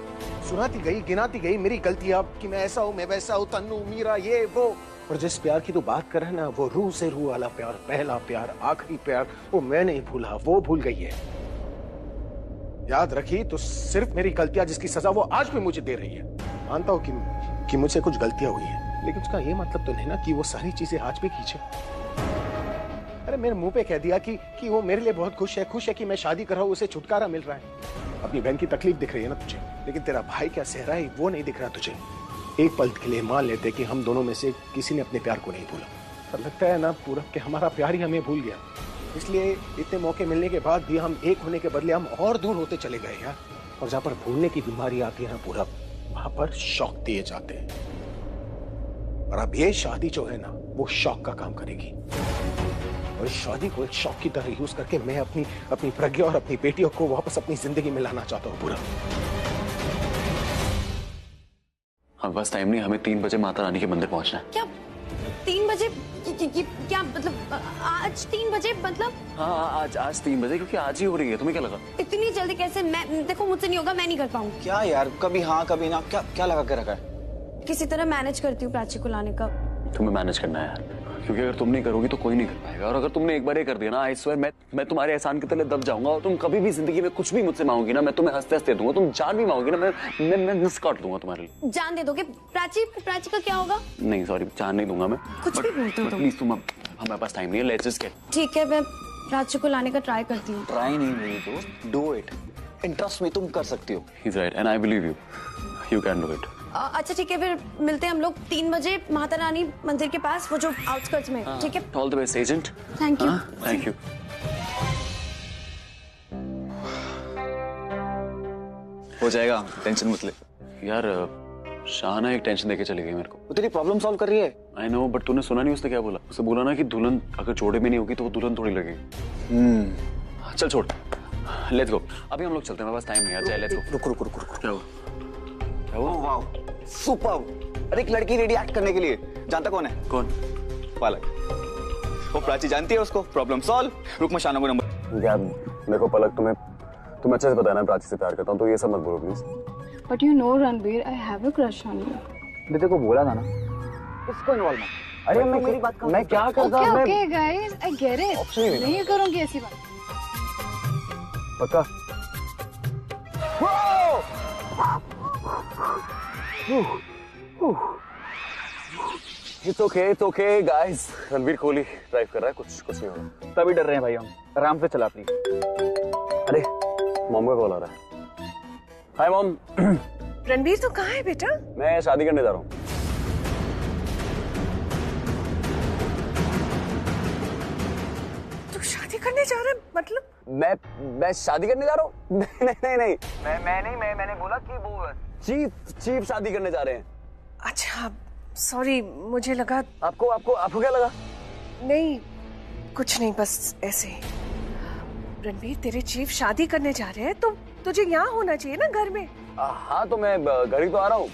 सुनाती गई, गिनाती गई मेरी गलतियां कि मैं ऐसा हूं, मैं वैसा हूं, तन्नू, मीरा, ये वो। और जिस प्यार की तू बात कर रहा है ना, वो रूह से रूह वाला प्यार, पहला प्यार, आखिरी प्यार, वो मैं नहीं भूला, वो भूल गई है। याद रखी तो सिर्फ मेरी गलतियां जिसकी सजा वो आज भी मुझे दे रही है। मानता हूं कि मुझसे कुछ गलतियां हुई है, लेकिन उसका ये मतलब तो नहीं ना कि वो सारी चीजें आज भी खींचे। अरे मेरे मुंह पे कह दिया कि वो मेरे लिए बहुत खुश है कि मैं शादी कर रहा हूँ, उसे छुटकारा मिल रहा है। अपनी बहन की तकलीफ दिख रही है ना तुझे, लेकिन तेरा भाई क्या सह रहा है वो नहीं दिख रहा तुझे। एक पल के लिए मान लेते कि हम दोनों में से किसी ने अपने प्यार को नहीं भूला, पर लगता है ना पूरब कि हमारा प्यार ही हमें भूल गया। इसलिए इतने मौके मिलने के बाद भी हम एक होने के बदले हम और दूर होते चले गए यार। और जहां पर भूलने की बीमारी आती है ना पूरब, वहां पर शौक दिए जाते हैं। और अब ये शादी जो है ना, वो शौक का काम करेगी। और इस शादी को एक शौक की तरह यूज करके मैं अपनी प्रज्ञा और अपनी बेटियों को वापस अपनी जिंदगी में लाना चाहता हूँ पूरा। हमारे पास टाइम नहीं, हमें 3 बजे माता रानी के मंदिर पहुंचना है। क्या 3 बजे? क्या मतलब आज 3 बजे मतलब? हाँ आज 3 बजे, क्योंकि आज ही हो रही है। तुम्हें क्या लगा इतनी जल्दी कैसे? मैं देखो, मुझसे नहीं होगा, मैं नहीं कर पाऊंगी। क्या यार, कभी हाँ कभी ना, क्या लगा के रखा है? किसी तरह मैनेज करती हूँ प्राची को लाने का। तुम्हें मैनेज करना है यार, क्योंकि अगर तुम नहीं करोगी तो कोई नहीं कर पाएगा। और अगर तुमने एक बार ये कर दिया ना, आई स्वेयर मैं तुम्हारे एहसान के तले दब जाऊंगा। और तुम कभी भी जिंदगी में कुछ भी मुझसे मांगोगी ना, मैं तुम्हें हंसते हंसते दूंगा। तुम जान भी मांगोगी ना, मैं नस काट दूंगा तुम्हारे लिए। जान दे दोगे? प्राची का क्या होगा? नहीं सॉरी, जान नहीं दूंगा मैं। कुछ भी बोलते हो तुम। प्लीज तुम, हमारे पास टाइम नहीं है, लेट्स जस्ट गेट। ठीक है, मैं प्राची को लाने का ट्राई करती हूँ। ट्राई नहीं मेरी दोस्त, डू इट। इंटरेस्ट में तुम कर सकती हो। He is right and I believe you, you can do it. अच्छा ठीक है, फिर मिलते हैं हम लोग 3 बजे माता रानी मंदिर के पास, वो जो आउटस्कर्ट्स में। ठीक है, all the best agent. Thank you. Thank you. हो जाएगा, टेंशन मत ले यार। शाहना एक टेंशन देके चली गई मेरे को। वो तेरी प्रॉब्लम सॉल्व कर रही है। आई नो, बट तूने सुना नहीं उसने क्या बोला? उसे बोला ना कि दुल्हन अगर जोड़े में नहीं होगी तो वो दुल्हन थोड़ी लगेगी। चल छोड़, लेट्स गो। अभी हम लोग चलते हैं, मेरे पास टाइम नहीं है। Let's go. रुक। क्या हुआ? Wow, superb. अरे एक लड़की रेडी एक्ट करने के लिए, जानता कौन है? कौन? पलक। वो प्राची जानती है उसको। Problem solve. रुक, मैं शाना को नंबर। यार देखो पलक, तुम्हें अच्छे से पता है ना प्राची से प्यार करता हूँ, तो ये सब मत बोलो please. But you know Ranbir, I have a crush on you. बेटे को बोला था ना, उसको इन्वॉल्व मत। अरे मैं मेरी बात मैं क्या करता हूँ? Okay guys, I get it. नहीं करूंगी ऐसी बात। पक्का? It's okay guys। Ranbir Kohli drive कर रहा है, कुछ नहीं होगा। तभी डर रहे हैं भाई हम। आराम से चला प्लीज। अरे मॉम का कॉल आ रहा है। Hi mom. रणबीर तो कहाँ है बेटा? मैं शादी करने जा रहा हूँ। तू शादी करने जा रहा है? मतलब मैं शादी करने जा रहा हूँ? नहीं मैंने बोला कि वो चीफ शादी करने जा रहे हैं। अच्छा सॉरी, मुझे लगा। आपको क्या लगा? नहीं कुछ नहीं, बस ऐसे ही। रणबीर तेरे चीफ शादी करने जा रहे हैं तो तुझे यहाँ होना चाहिए ना घर में। हाँ तो मैं घर ही तो आ रहा हूँ।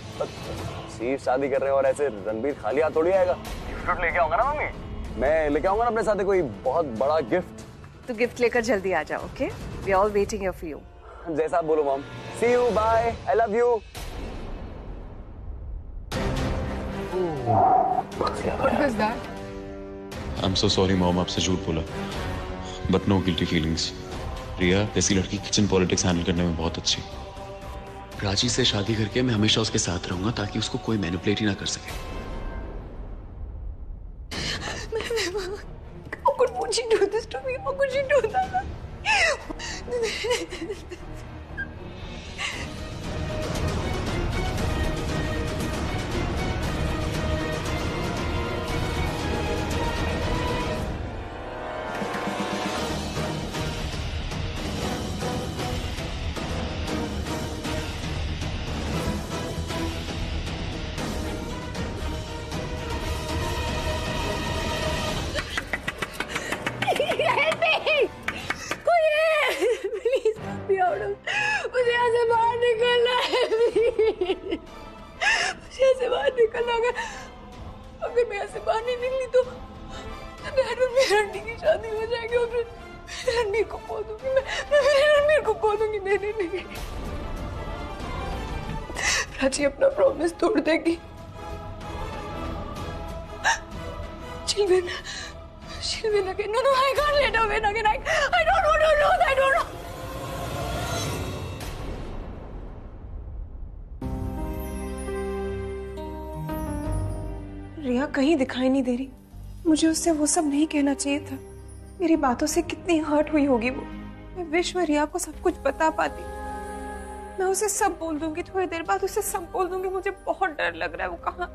चीफ शादी कर रहे हैं और ऐसे रणबीर खाली हाथ थोड़ी आएगा। गिफ्ट लेके आऊंगा ना मम्मी। मैं लेके आऊंगा ना अपने साथ कोई बहुत बड़ा गिफ्ट। तू गिफ्ट लेकर जल्दी आ जाओ, okay? We are all waiting here for you. जैसा आप बोलो mom. See you, bye, I love you. What was that? I'm so sorry mom, आपसे झूठ बोला। But no guilty feelings। रिया जैसी लड़की किचन पॉलिटिक्स हैंडल करने में बहुत अच्छी। प्राची से शादी करके मैं हमेशा उसके साथ रहूंगा ताकि उसको कोई मैनिपुलेट ही ना कर सके। could she do this to me? How could she do that? मुझे ऐसे बाहर निकलना है, मुझे ऐसे बाहर निकलना। अगर मैं ऐसे बाहर नहीं निकली तो डैड और मेरी आंटी की शादी हो जाएगी और फिर रणबीर को खो दूंगी। मैं रणबीर को खो दूंगी। नहीं प्राची अपना प्रॉमिस तोड़ देगी। She'll win again. No, I can't let her win again. I don't want to lose. I don't know. रिया कहीं दिखाई नहीं दे रही। मुझे उससे वो सब नहीं कहना चाहिए था। मेरी बातों से कितनी हर्ट हुई होगी वो। मैं विश में रिया को सब कुछ बता पाती। मैं उसे सब बोल दूंगी, थोड़ी देर बाद उसे सब बोल दूंगी। मुझे बहुत डर लग रहा है। वो कहाँ?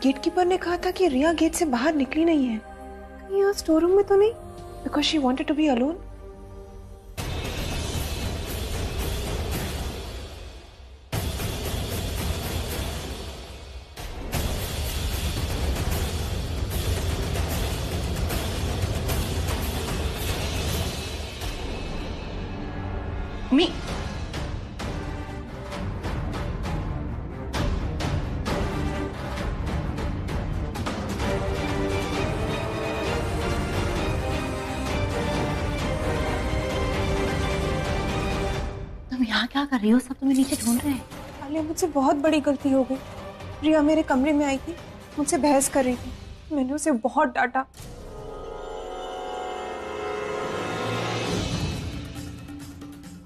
गेटकीपर ने कहा था कि रिया गेट से बाहर निकली नहीं है। कहीं यहाँ स्टोर रूम में तो नहीं? Because she wanted to be alone. मी तुम यहाँ क्या कर रही हो? सब तुम्हें नीचे ढूंढ रहे हैं। आलिया, मुझसे बहुत बड़ी गलती हो गई। रिया मेरे कमरे में आई थी, मुझसे बहस कर रही थी। मैंने उसे बहुत डांटा।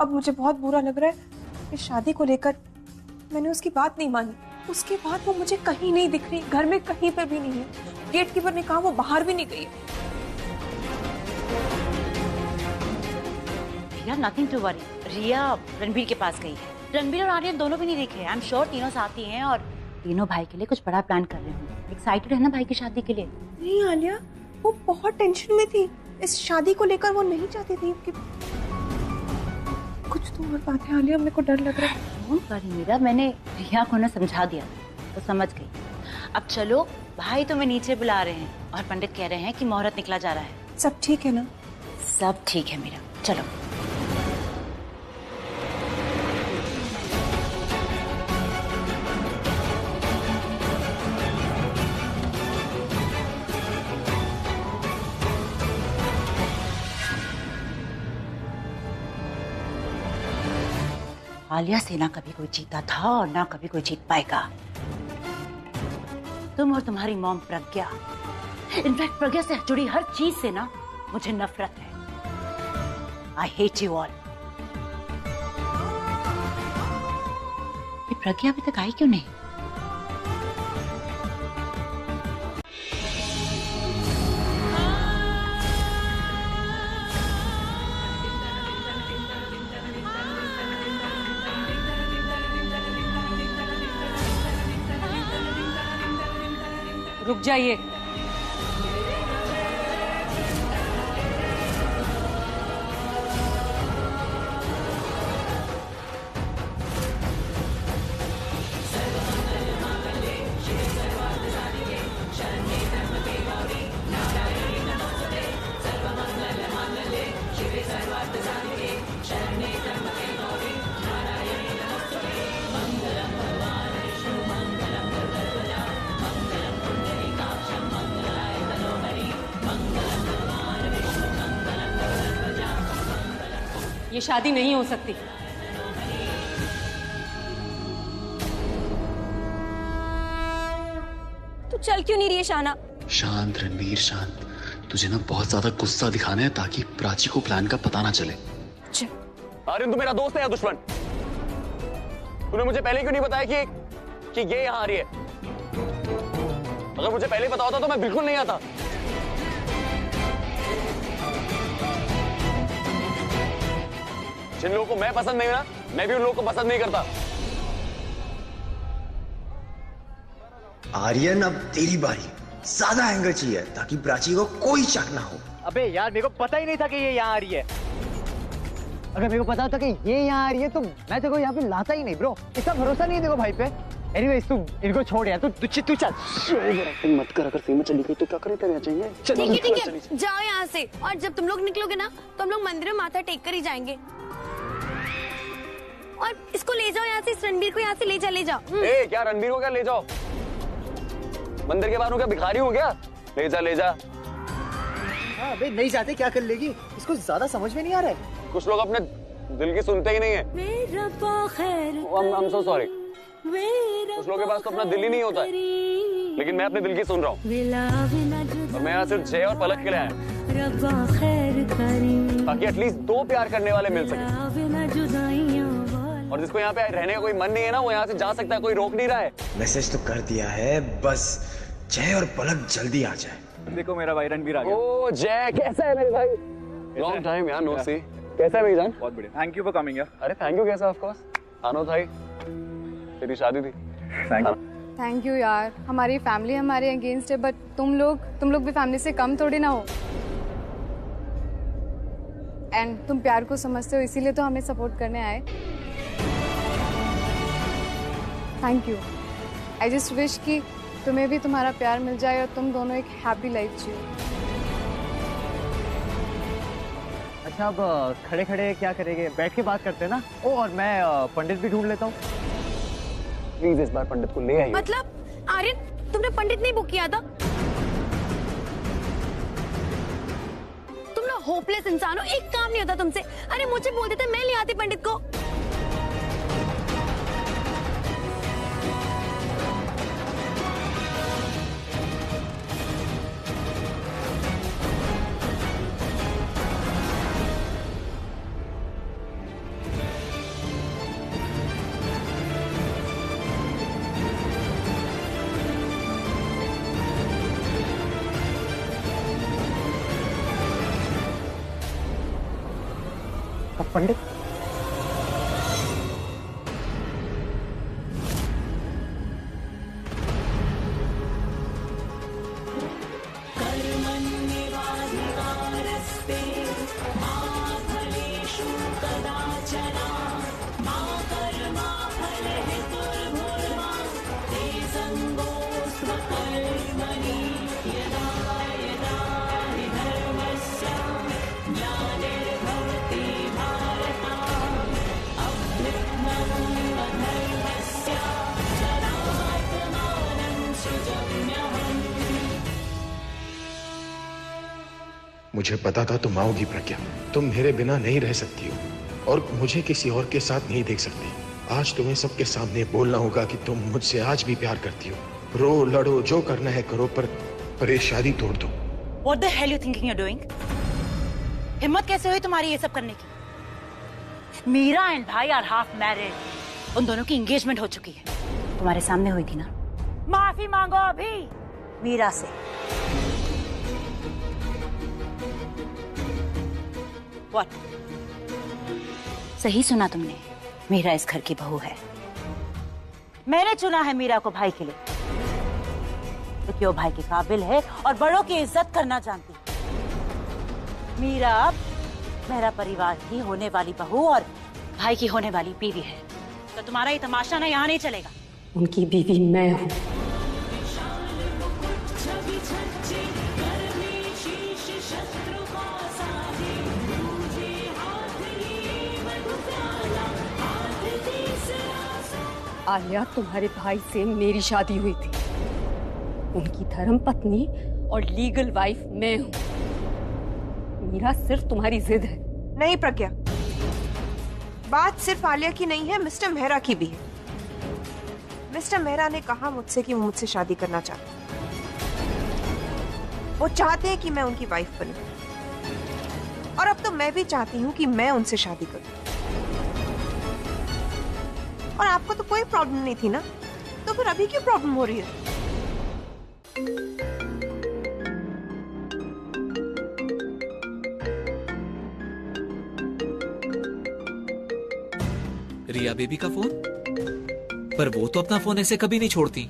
अब मुझे बहुत बुरा लग रहा है कि शादी को लेकर मैंने उसकी बात नहीं मानी। उसके बाद वो मुझे कहीं नहीं दिख रही, घर में कहीं पर भी नहीं है। गेटकीपर ने कहा वो बाहर भी नहीं गई। रिया, नथिंग टू वरी। रिया रणबीर के पास गई है। रणबीर और आर्यन दोनों भी नहीं दिखे। आई एम श्योर तीनों साथ ही हैं और तीनों भाई के लिए कुछ बड़ा प्लान कर रहे हैं। एक्साइटेड है ना भाई की शादी के लिए? नहीं आलिया, वो बहुत टेंशन में थी। इस शादी को लेकर वो नहीं चाहती थी कि कुछ तो और बात है। आलिया, मेरे को डर लग रहा है। मीरा, मैंने रिया को ना समझा दिया, वो समझ गई। अब चलो, भाई तुम्हें नीचे बुला रहे हैं और पंडित कह रहे हैं कि मुहूर्त निकला जा रहा है। सब ठीक है ना? सब ठीक है मीरा, चलो। आलिया से ना कभी कोई जीता था और ना कभी कोई जीत पाएगा। तुम और तुम्हारी मॉम प्रज्ञा, इनफैक्ट प्रज्ञा से जुड़ी हर चीज से ना मुझे नफरत है। I hate you all. Pragya अभी तक आई क्यों नहीं? रुक जाइए। ये शादी नहीं हो सकती। तू चल क्यों नहीं रही है शाना? शांत रणबीर, शांत। तुझे ना बहुत ज्यादा गुस्सा दिखाना है ताकि प्राची को प्लान का पता ना चले। आर्यन, तू मेरा दोस्त है या दुश्मन? तूने मुझे पहले क्यों नहीं बताया कि ये यहाँ आ रही है? अगर मुझे पहले पता होता तो मैं बिल्कुल नहीं आता। जिन लोगों को मैं पसंद नहीं ना, मैं भी उन लोगों को पसंद नहीं करता। आर्यन, अब तेरी बारी। ज्यादा एंगर चाहिए ताकि प्राची को कोई शक ना हो। अबे यार, मेरे को पता ही नहीं था कि ये यहाँ आ रही है। अगर मेरे को पता होता कि ये यहाँ आ रही है तो मैं तेरे को यहाँ पे लाता ही नहीं ब्रो। इतना भरोसा नहीं है देखो भाई पे। एनीवेज तू इनको छोड़ यार, तू चल। मत कर, अगर सही में चली गई तो क्या करें, तेरे चाहिए। ठीक है, जाओ यहाँ से। और जब तुम लोग निकलोगे ना तो हम लोग मंदिर में माथा टेक कर ही जाएंगे। और इसको ले जाओ यहाँ से, इस रणबीर को यहाँ से ले जाओ। क्या रणबीर को क्या ले जाओ? मंदिर के बाहर हूँ क्या, भिखारी हूँ क्या? ले जा। अबे नहीं जाते क्या कर लेगी? इसको ज्यादा समझ में नहीं आ रहा है। कुछ लोग अपने दिल की सुनते ही नहीं है। I'm so sorry। कुछ लोगों के पास तो अपना दिल ही नहीं होता है, लेकिन मैं अपने दिल की सुन रहा हूँ। और मैं यहाँ सिर्फ जय और पलक के लिए आया ताकि एटलीस्ट 2 प्यार करने वाले मिल सके। और जिसको यहाँ पे रहने का कोई मन नहीं है ना, वो यहाँ से जा सकता है, कोई रोक नहीं रहा है। मैसेज तो कर दिया है, बस जय और पलक जल्दी आ जाए। देखो मेरा भाई रणबीर आ गया। ओ जय, कैसा है मेरे भाई? लॉन्ग टाइम यार, नो सी। कैसा है मेरी जान? बहुत बढ़िया, थैंक यू फॉर कमिंग यार। अरे थैंक यू कैसा, ऑफ कोर्स। आनो भाई, तेरी शादी थी। थैंक यू यार। हमारी फैमिली हमारे अगेंस्ट है, बट तुम लोग भी फैमिली से कम थोड़ी ना हो। एंड तुम प्यार को समझते हो, इसीलिए तो हमें सपोर्ट करने आए। Thank you. I just wish कि तुम्हें भी तुम्हारा प्यार मिल जाए और तुम दोनों एक हैप्पी लाइफ जियो। अच्छा, अब खड़े खड़े क्या करेंगे? बैठ के बात करते हैं ना। ओ, और मैं पंडित भी ढूंढ लेता हूँ। प्लीज इस बार पंडित को ले आइए। मतलब आर्यन, तुमने पंडित नहीं बुक किया था? तुम लोग होपलेस इंसान हो, एक काम नहीं होता तुमसे। अरे मुझे बोल देते, मैं ले आती पंडित को। पंडित, मुझे पता था तुम आओगी प्रज्ञा। तुम मेरे बिना नहीं रह सकती हो और मुझे किसी और के साथ नहीं देख सकती। आज तुम्हें सबके सामने बोलना होगा कि तुम मुझसे आज भी प्यार करती हो। रो, लड़ो, जो करना है करो, पर ये शादी तोड़ दो। What the hell you thinking you're doing? हिम्मत कैसे हुई तुम्हारी ये सब करने की? मीरा एंड भाई आर हाफ मैरिड। उन दोनों की एंगेजमेंट हो चुकी है, तुम्हारे सामने हुई थी ना। माफी मांगो अभी मीरा से। What? सही सुना तुमने, मीरा इस घर की बहू है। मैंने चुना है मीरा को भाई के लिए क्योंकि वो भाई के काबिल है और बड़ों की इज्जत करना जानती है। मीरा अब मेरा परिवार की होने वाली बहू और भाई की होने वाली बीवी है। तो तुम्हारा ये तमाशा ना यहाँ नहीं चलेगा। उनकी बीवी मैं हूँ। आलिया, तुम्हारे भाई से मेरी शादी हुई थी। उनकी धर्म पत्नी और लीगल वाइफ मैं हूँ। मीरा सिर्फ तुम्हारी जिद है। नहीं प्रज्ञा, बात सिर्फ आलिया की नहीं है, मिस्टर मेहरा की भी है। मिस्टर मेहरा ने कहा मुझसे कि वो मुझसे शादी करना चाहते हैं। वो चाहते हैं कि मैं उनकी वाइफ बनूं। और अब तो मैं भी चाहती हूँ कि मैं उनसे शादी करूं। और आपको तो कोई प्रॉब्लम नहीं थी ना, तो फिर अभी क्यों प्रॉब्लम हो रही है? रिया बेबी का फोन, पर वो तो अपना फोन ऐसे कभी नहीं छोड़ती।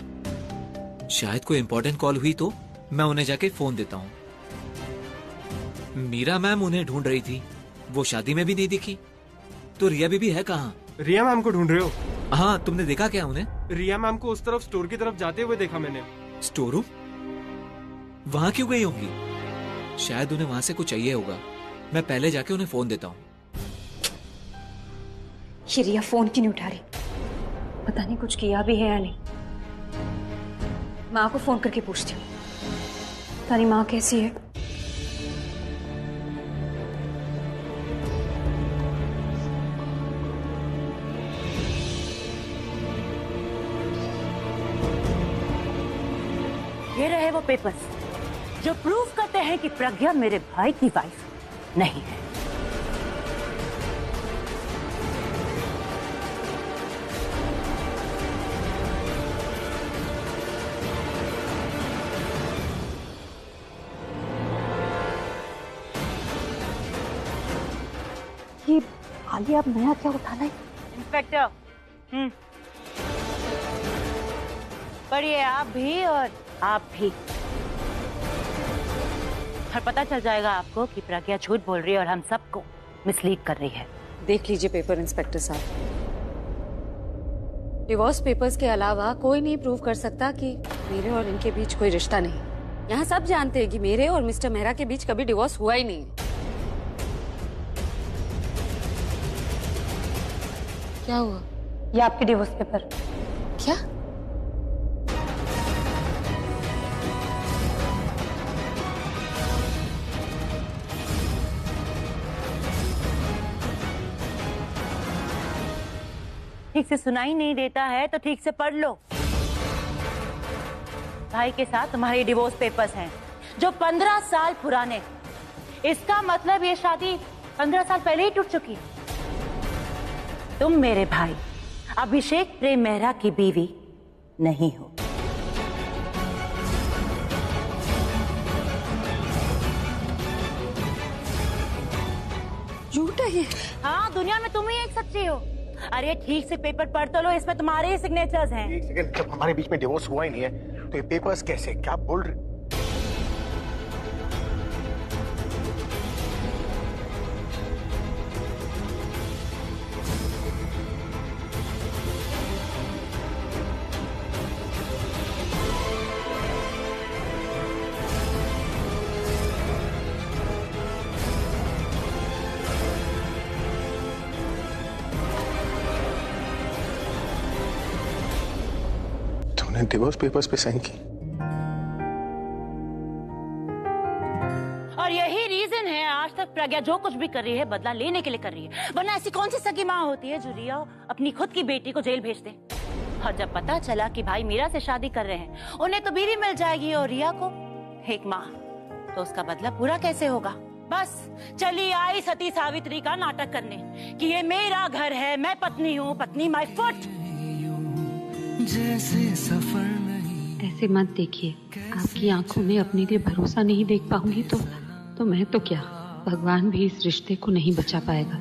शायद कोई इंपॉर्टेंट कॉल हुई तो मैं उन्हें जाके फोन देता हूँ। मीरा मैम उन्हें ढूंढ रही थी, वो शादी में भी नहीं दिखी, तो रिया बेबी है कहाँ? रिया मैम को ढूंढ रहे हो? हाँ, तुमने देखा क्या उन्हें? रिया मैम को उस तरफ स्टोर की तरफ जाते हुए देखा मैंने। Store room? वहां क्यों गई होंगी? शायद उन्हें वहां से कुछ चाहिए होगा। मैं पहले जाके उन्हें फोन देता हूँ। ये रिया फोन क्यों नहीं उठा रही? पता नहीं कुछ किया भी है या नहीं। माँ को फोन करके पूछती हूँ, पता नहीं माँ कैसी है। ये रहे वो पेपर्स जो प्रूव करते हैं कि प्रज्ञा मेरे भाई की वाइफ नहीं है। ये आलिया अब नया क्या उठाना है? इंस्पेक्टर, पढ़िए आप भी और आप भी, और पता चल जाएगा आपको कि प्रज्ञा झूठ बोल रही है और हम सबको मिसलीड कर रही है। देख लीजिए पेपर इंस्पेक्टर साहब, डिवोर्स पेपर्स के अलावा कोई नहीं प्रूव कर सकता कि मेरे और इनके बीच कोई रिश्ता नहीं। यहाँ सब जानते हैं कि मेरे और मिस्टर मेहरा के बीच कभी डिवोर्स हुआ ही नहीं। क्या हुआ? ये आपके डिवोर्स पेपर। क्या? ठीक से सुनाई नहीं देता है तो ठीक से पढ़ लो। भाई के साथ तुम्हारे डिवोर्स पेपर्स हैं जो 15 साल पुराने। इसका मतलब ये शादी 15 साल पहले ही टूट चुकी है। तुम मेरे भाई अभिषेक प्रेम मेहरा की बीवी नहीं हो। झूठ है ये? हाँ, दुनिया में तुम ही एक सच्ची हो। अरे ठीक से पेपर पढ़ तो लो, इसमें तुम्हारे ही सिग्नेचर्स हैं। एक सेकंड, जब हमारे बीच में डिवोर्स हुआ ही नहीं है तो ये पेपर्स कैसे? क्या बोल रहे? डिवोर्स पेपर्स पे साइन की? और यही रीजन है आज तक प्रज्ञा जो कुछ भी कर रही है बदला लेने के लिए कर रही है। वरना ऐसी कौन सी सगी माँ होती है जो रिया अपनी खुद की बेटी को जेल भेज दे। और जब पता चला कि भाई मीरा से शादी कर रहे हैं, उन्हें तो बीवी मिल जाएगी और रिया को एक माँ, तो उसका बदला पूरा कैसे होगा? बस चली आई सती सावित्री का नाटक करने कि ये मेरा घर है, मैं पत्नी हूँ, पत्नी माय फुट। जैसे सफर नहीं। ऐसे मत देखिए, आपकी आंखों में अपने लिए भरोसा नहीं देख पाऊंगी तो मैं तो क्या, भगवान भी इस रिश्ते को नहीं बचा पाएगा।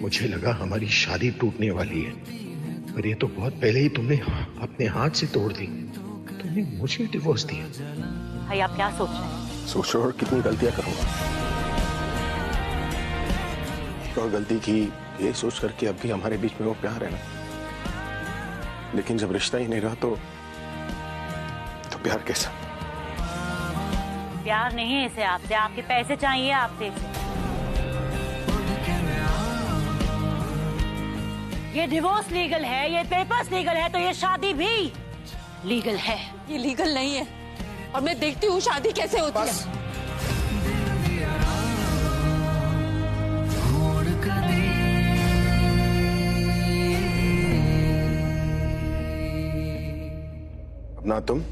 मुझे लगा हमारी शादी टूटने वाली है, पर ये तो बहुत पहले ही तुमने अपने हाथ से तोड़ दी। तुमने मुझे डिवोर्स दिया। भाई आप क्या सोच रहे हैं? सोच रहा हूँ कितनी गलतियां करूंगा। एक और गलती की ये सोच करके अब भी हमारे बीच में वो प्यार है ना, लेकिन जब रिश्ता ही नहीं रहा तो प्यार कैसा? प्यार नहीं है इसे आपसे, आपके पैसे चाहिए आपसे। ये डिवोर्स लीगल है, ये पेपर्स लीगल है, तो ये शादी भी लीगल है। ये लीगल नहीं है और मैं देखती हूँ शादी कैसे होती है। ना तुम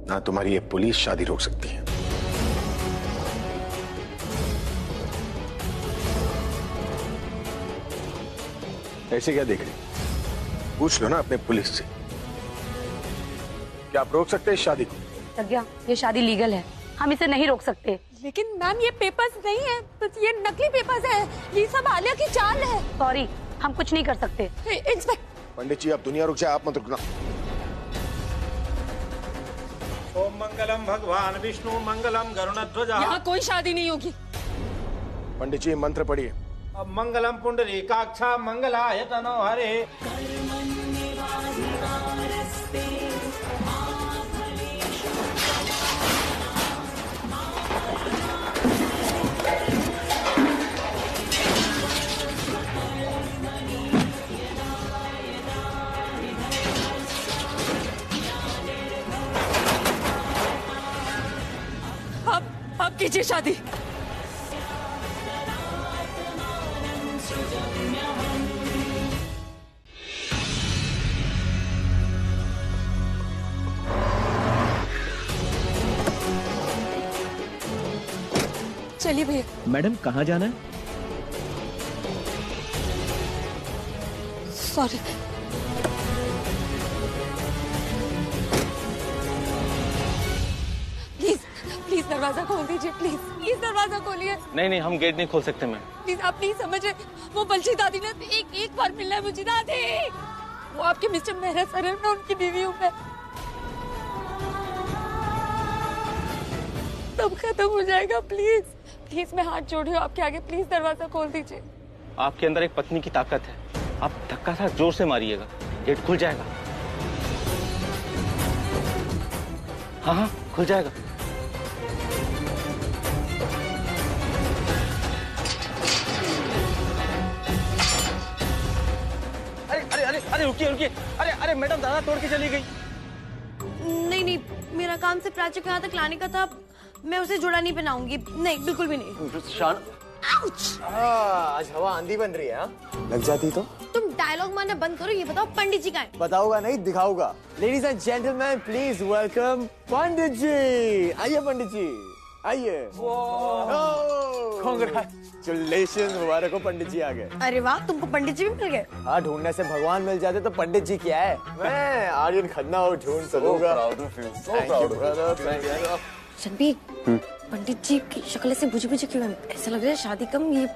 ना तुम्हारी ये पुलिस शादी रोक सकती है। ऐसे क्या देख रही? पूछ लो ना अपने पुलिस से क्या आप रोक सकते हैं इस शादी को? प्रज्ञा, ये शादी लीगल है, हम इसे नहीं रोक सकते। लेकिन मैम ये पेपर्स नहीं है, ये नकली पेपर्स है, ये सब आलिया की चाल है। सॉरी, हम कुछ नहीं कर सकते। इंस्पेक्टर। पंडित जी, आप दुनिया रुक जाए, आप मत रुकना। ओम मंगलम भगवान विष्णु मंगलम गरुणध्वज। यहाँ कोई शादी नहीं होगी। पंडित जी मंत्र पढ़िए। अब मंगलम पुंडरीकाक्षा मंगलाय तनो हरे। अब कीजिए शादी। चलिए भैया। मैडम कहाँ जाना है? सॉरी। प्लीज प्लीज दरवाजा खोल दीजिए, प्लीज प्लीज दरवाजा खोलिए। नहीं, हम गेट नहीं खोल सकते मैम। प्लीज आप नहीं समझ रहे, वो बलची दादी ने एक बार मिलना है मुझे। दादी, वो आपके मिस्टर मेहरा सर है, मैं उनकी बीवी हूँ। मैं सब खत्म हो जाएगा। प्लीज प्लीज मैं हाथ जोड़ रही हूँ आपके आगे, प्लीज दरवाजा खोल दीजिए। आपके अंदर एक पत्नी की ताकत है, आप धक्का सा जोर से मारिएगा, गेट खुल जाएगा। हाँ, खुल जाएगा। अरे रुकिए। अरे मैडम, दादा तोड़ के चली गई। नहीं, मेरा काम से प्राची को यहाँ तक लाने का था, मैं उसे जोड़ा नहीं बनाऊंगी। नहीं, बिल्कुल भी नहीं। शान, आज हवा आंधी बन रही है। लग जाती तो तुम डायलॉग मारना बंद करो। ये बताओ पंडित जी कहाँ है? बताऊंगा नहीं, दिखाऊंगा। Ladies and gentleman, please welcome Pandit ji. आइए पंडित जी, आइए। कांग्रेचुलेशंस, मुबारक हो, पंडित जी आ गए। अरे वाह, तुमको पंडित जी भी मिल गए। हाँ, ढूंढने से भगवान मिल जाते तो पंडित जी क्या है। मैं आर्यन खन्ना और ढूंढ सकूंगा। रणबीर, पंडित जी की शक्ल से बुझे क्यों है? ऐसा लग रहा है शादी कम। ये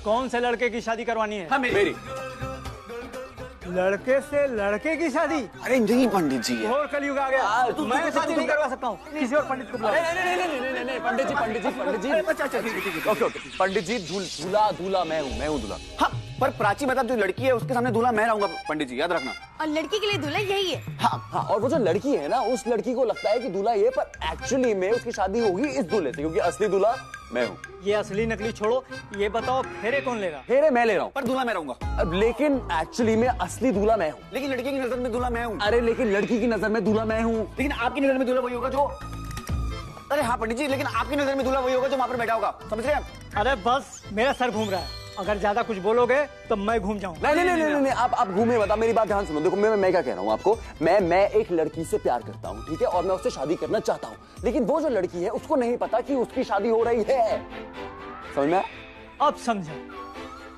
कौन से लड़के की शादी करवानी है? हाँ, मेरी। लड़के से लड़के की शादी? अरे नहीं पंडित जी, और कलयुग आ गया। मैं शादी नहीं करवा सकता हूँ, किसी और पंडित को बुलाओ। नहीं, पंडित जी। ओके, पंडित जी, दूल्हा मैं हूँ दूल्हा। हाँ, पर प्राची मतलब जो लड़की है उसके सामने दूल्हा मैं रहूंगा पंडित जी, याद रखना। और लड़की के लिए दूल्हा यही है। हाँ, और वो जो लड़की है ना, उस लड़की को लगता है कि दूल्हा ये, पर एक्चुअली में उसकी शादी होगी इस दूल्हे से, क्योंकि असली दूल्हा मैं हूँ। ये असली नकली छोड़ो, ये बताओ फेरे कौन लेगा? फेरे मैं ले रहा हूँ, पर दूल्हा मैं रहूंगा। लेकिन एक्चुअली में असली दूल्हा मैं हूँ। लेकिन लड़की की नजर में दूल्हा मैं हूँ। अरे लेकिन लड़की की नजर में दूल्हा मैं हूँ। लेकिन आपकी नजर में दूल्हा वही होगा जो, अरे हाँ पंडित जी, लेकिन आपकी नजर में दूल्हा वही होगा जो वहां पर बैठा होगा, समझ रहे हैं? अरे बस, मेरा सर घूम रहा है। अगर ज्यादा कुछ बोलोगे तो मैं घूम जाऊँ। नहीं, आप घूमे बता। मेरी बात ध्यान सुनो। देखो, मैं क्या कह रहा हूँ आपको। मैं एक लड़की से प्यार करता हूँ, ठीक है, और मैं उससे शादी करना चाहता हूँ। लेकिन वो जो लड़की है उसको नहीं पता कि उसकी शादी हो रही है। समझ में? अब समझा।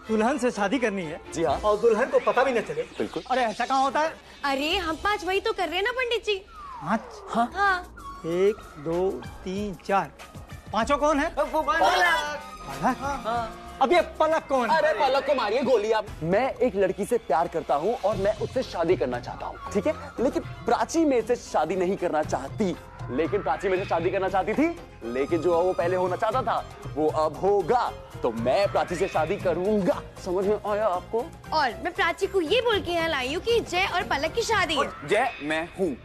दुल्हन से शादी करनी है? जी हाँ। और दुल्हन को पता भी न चले? बिल्कुल। अरे ऐसा कहाँ होता है? अरे हम 5 वही तो कर रहे हैं ना पंडित जी। 5? हाँ। 1 2 3 4 पांचों कौन है? अब ये पलक कौन है? अरे पलक को मारिए गोली आप। मैं एक लड़की से प्यार करता हूँ और मैं उससे शादी करना चाहता हूँ, ठीक है, लेकिन प्राची मेरे से शादी नहीं करना चाहती। लेकिन प्राची मेरे से शादी करना चाहती थी, लेकिन जो वो पहले होना चाहता था वो अब होगा। तो मैं प्राची से शादी करूंगा। समझ में आया आपको? और मैं प्राची को ये बोल के यहाँ लाई हूँ कि जय और पलक की शादी है। जय मैं हूँ,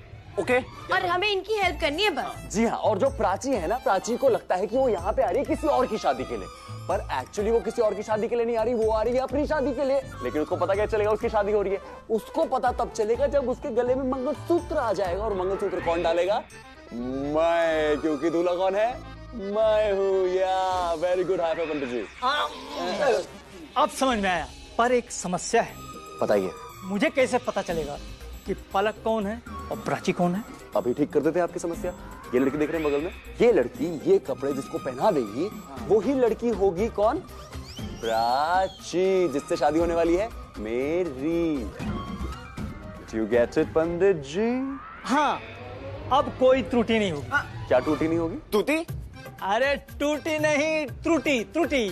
ओके? और हमें इनकी हेल्प करनी है बस। जी हाँ। और जो प्राची है ना, प्राची को लगता है कि वो यहाँ पे आ रही है किसी और की शादी के लिए, पर एक्चुअली वो किसी और की शादी के लिए नहीं आ रही, वो आ रही है अपनी शादी के लिए। लेकिन उसको पता क्या चलेगा उसकी शादी हो रही है? उसको पता तब चलेगा जब उसके गले में मंगलसूत्र आ जाएगा। और मंगलसूत्र कौन डालेगा? मैं, क्योंकि दूल्हा कौन है? मैं हूँ। या वेरी गुड, हाई फाइव पंडित जी। अब समझ में आया, पर एक समस्या है। बताइए। मुझे कैसे पता चलेगा कि पलक कौन है और प्राची कौन है? अभी ठीक कर देते हैं आपकी समस्या। ये लड़की देख रहे हैं बगल में, ये लड़की ये कपड़े जिसको पहना देगी वो ही लड़की होगी कौन? प्राची, जिससे शादी होने वाली है मेरी। You get it, पंडित जी? हाँ, अब कोई त्रुटि नहीं होगी। क्या त्रुटि नहीं होगी? तूती? अरे टूटी नहीं, त्रुटि, त्रुटि,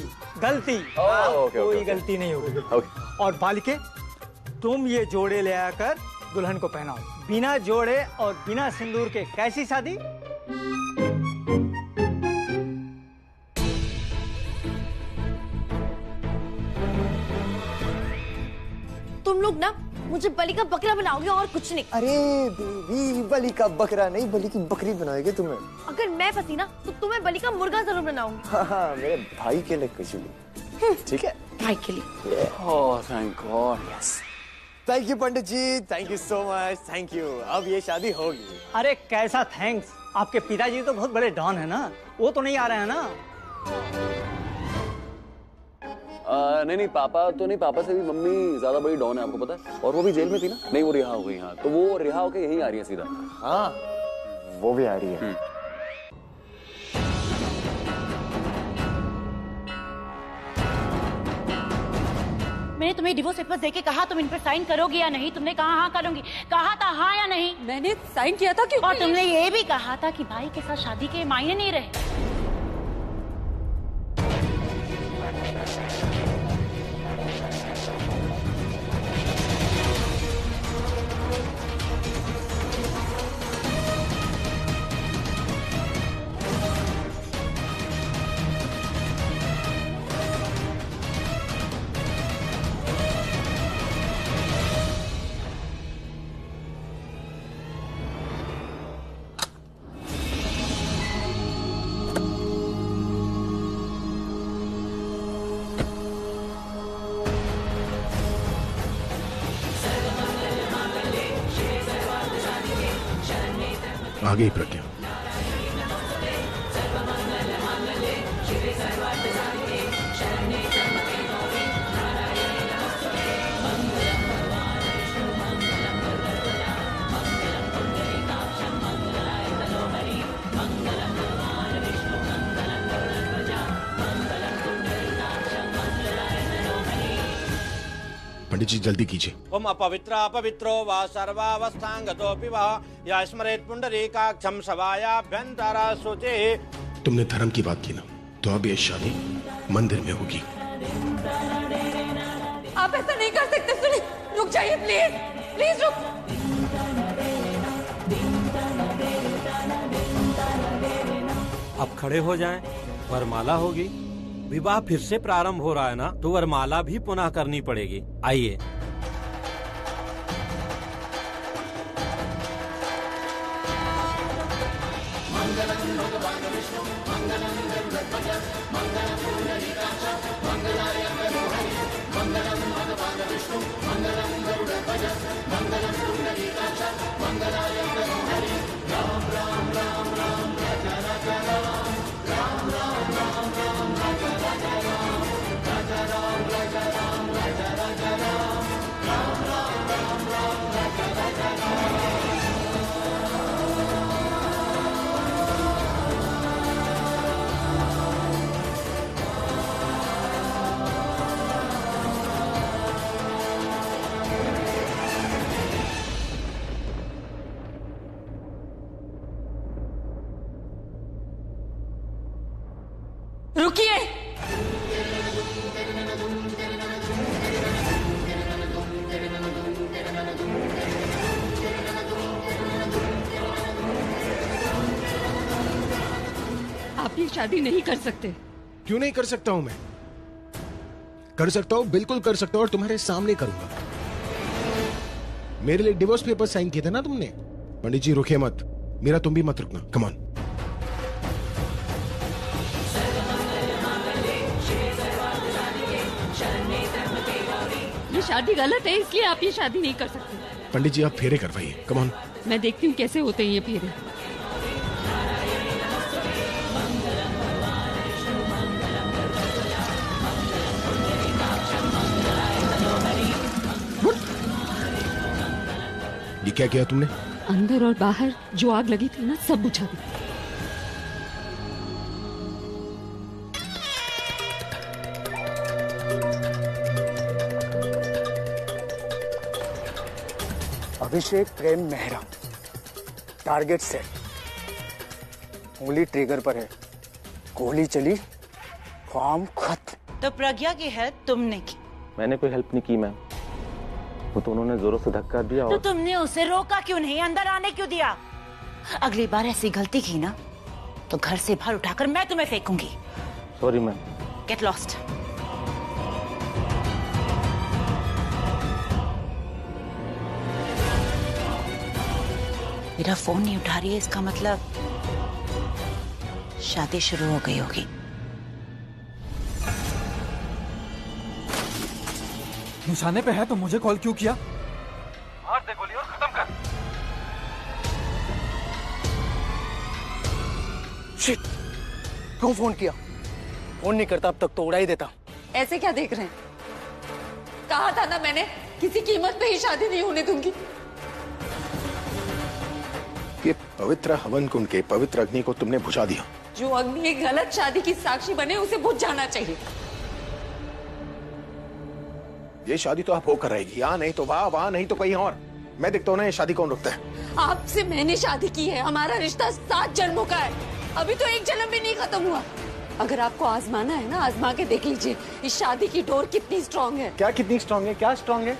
गलती। कोई गलती नहीं होगी। और बालिके, तुम ये जोड़े ले आकर दुल्हन को पहनाओ। बिना जोड़े और बिना सिंदूर के कैसी शादी? तुम लोग ना मुझे बलि का बकरा बनाओगे और कुछ नहीं। अरे बेबी, बलि का बकरा नहीं, बलि की बकरी बनाएंगे तुम्हें। अगर मैं फंसी ना तो तुम्हें बलि का मुर्गा जरूर बनाऊंगी। हाँ, मेरे भाई के लिए कुछ भी। ठीक है, भाई के लिए। Oh thank God, yes. Thank you Pandit ji, thank you so much, thank you. अब ये शादी होगी। अरे कैसा थैंक्स, आपके पिताजी तो बहुत बड़े डॉन है ना, वो तो नहीं आ रहे हैं ना। नहीं पापा तो नहीं, पापा से भी मम्मी ज्यादा बड़ी डॉन है, आपको पता है। और वो भी जेल में थी ना। नहीं, वो रिहा हो गई। हाँ, तो वो रिहा होके यहीं आ रही है सीधा। हाँ, वो भी आ रही है। मैंने तुम्हें डिवोर्स पेपर्स देके कहा तुम इन पर साइन करोगे या नहीं। तुमने कहा हाँ करूंगी, कहा था हाँ या नहीं? मैंने साइन किया था क्यों? और तुमने ये भी कहा था कि भाई के साथ शादी के मायने नहीं रहे। आ गई प्रज्ञा। पंडित जी जल्दी कीजिए। ओम अपवित्र अपवित्रो वा सर्वावस्थांगतोऽपि वः या स्मरेत् पुंडरीकाक्षं सवायाभ्यन्तरा शुचे। तुमने धर्म की बात की ना, तो अब ये शादी मंदिर में होगी। आप ऐसा नहीं कर सकते। सुनिए, रुक जाइए प्लीज, प्लीज रुक। अब खड़े हो जाएं, वरमाला होगी। विवाह फिर से प्रारंभ हो रहा है ना, तो वरमाला भी पुनः करनी पड़ेगी। आइए। रुकिए। आप ये शादी नहीं कर सकते। क्यों नहीं कर सकता हूं मैं? कर सकता हूं, बिल्कुल कर सकता हूं, और तुम्हारे सामने करूंगा। मेरे लिए डिवोर्स पेपर साइन किए थे ना तुमने। पंडित जी रुकिए मत, मेरा तुम भी मत रुकना। Come on. ये शादी गलत है, इसलिए आप ये शादी नहीं कर सकते। पंडित जी आप फेरे करवाइए। Come on. मैं देखती हूँ कैसे होते हैं ये फेरे। ये क्या किया तुमने? अंदर और बाहर जो आग लगी थी ना, सब बुझा दी। अभिषेक प्रेम मेहरा, टारगेट सेट, उंगली ट्रिगर पर है, गोली चली, काम खत्म। तो प्रज्ञा की हेल्प तुमने की? मैंने कोई हेल्प नहीं की मैम, वो तो उन्होंने जोरों से धक्का दिया। तो तुमने उसे रोका क्यों नहीं, अंदर आने क्यों दिया? अगली बार ऐसी गलती की ना तो घर से बाहर उठाकर मैं तुम्हें फेंकूंगी। Sorry ma'am. Get lost. मेरा फोन नहीं उठा रही है, इसका मतलब शादी शुरू हो गई होगी। निशाने पे है तो मुझे कॉल क्यों किया? मार दे गोली और खत्म कर। शिट, क्यों फोन किया? फोन नहीं करता अब तक तो उड़ा ही देता। ऐसे क्या देख रहे हैं? कहा था ना मैंने, किसी कीमत पे ही शादी नहीं होने दूंगी। ये पवित्र हवन कुंड के पवित्र अग्नि को तुमने बुझा दिया। जो अग्नि एक गलत शादी की साक्षी बने उसे बुझ जाना चाहिए। ये शादी तो आप होकर रहेगी, यहाँ नहीं तो वहाँ, वहाँ नहीं तो कहीं और। मैं देखता हूँ ना ये शादी कौन रुकता है। आपसे मैंने शादी की है, हमारा रिश्ता 7 जन्मों का है, अभी तो 1 जन्म भी नहीं खत्म हुआ। अगर आपको आजमाना है ना, आजमा के देख लीजिए इस शादी की डोर कितनी स्ट्रांग है। क्या कितनी स्ट्रांग है? क्या स्ट्रांग है?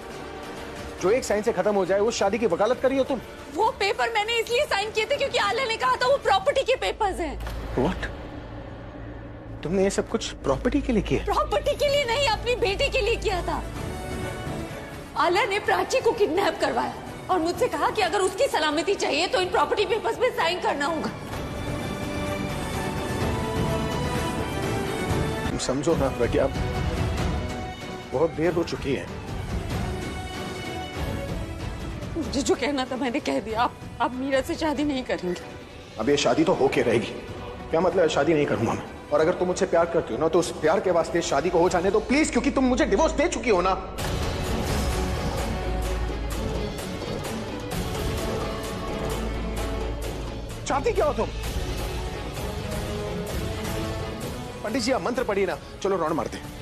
जो एक साइन से खत्म हो जाए उस शादी की वकालत करी हो तुम। वो पेपर मैंने इसलिए साइन किए थे क्योंकि आलिया ने कहा था वो प्रॉपर्टी के पेपर्स हैं। What? तुमने ये सब कुछ प्रॉपर्टी के लिए किया? प्रॉपर्टी के लिए नहीं, अपनी बेटी के लिए किया था। आलिया ने प्राची को किडनैप करवाया और मुझसे कहा कि अगर उसकी सलामती चाहिए तो इन प्रॉपर्टी पेपर्स पे साइन करना होगा। तुम समझो ना प्रज्ञा, बहुत देर हो चुकी है। मुझे जो कहना था मैंने कह दिया। आप मीरा से शादी नहीं करेंगे। अब ये शादी तो होके रहेगी। क्या मतलब है शादी नहीं करूंगा मैं? और अगर तुम मुझसे प्यार करती हो ना तो उस प्यार के वास्ते शादी को हो जाने दो प्लीज, क्योंकि तुम मुझे डिवोर्स दे चुकी हो ना। चाहती क्या हो तुम? पंडित जी आप मंत्र पढ़िए ना, चलो राउंड मारते हैं।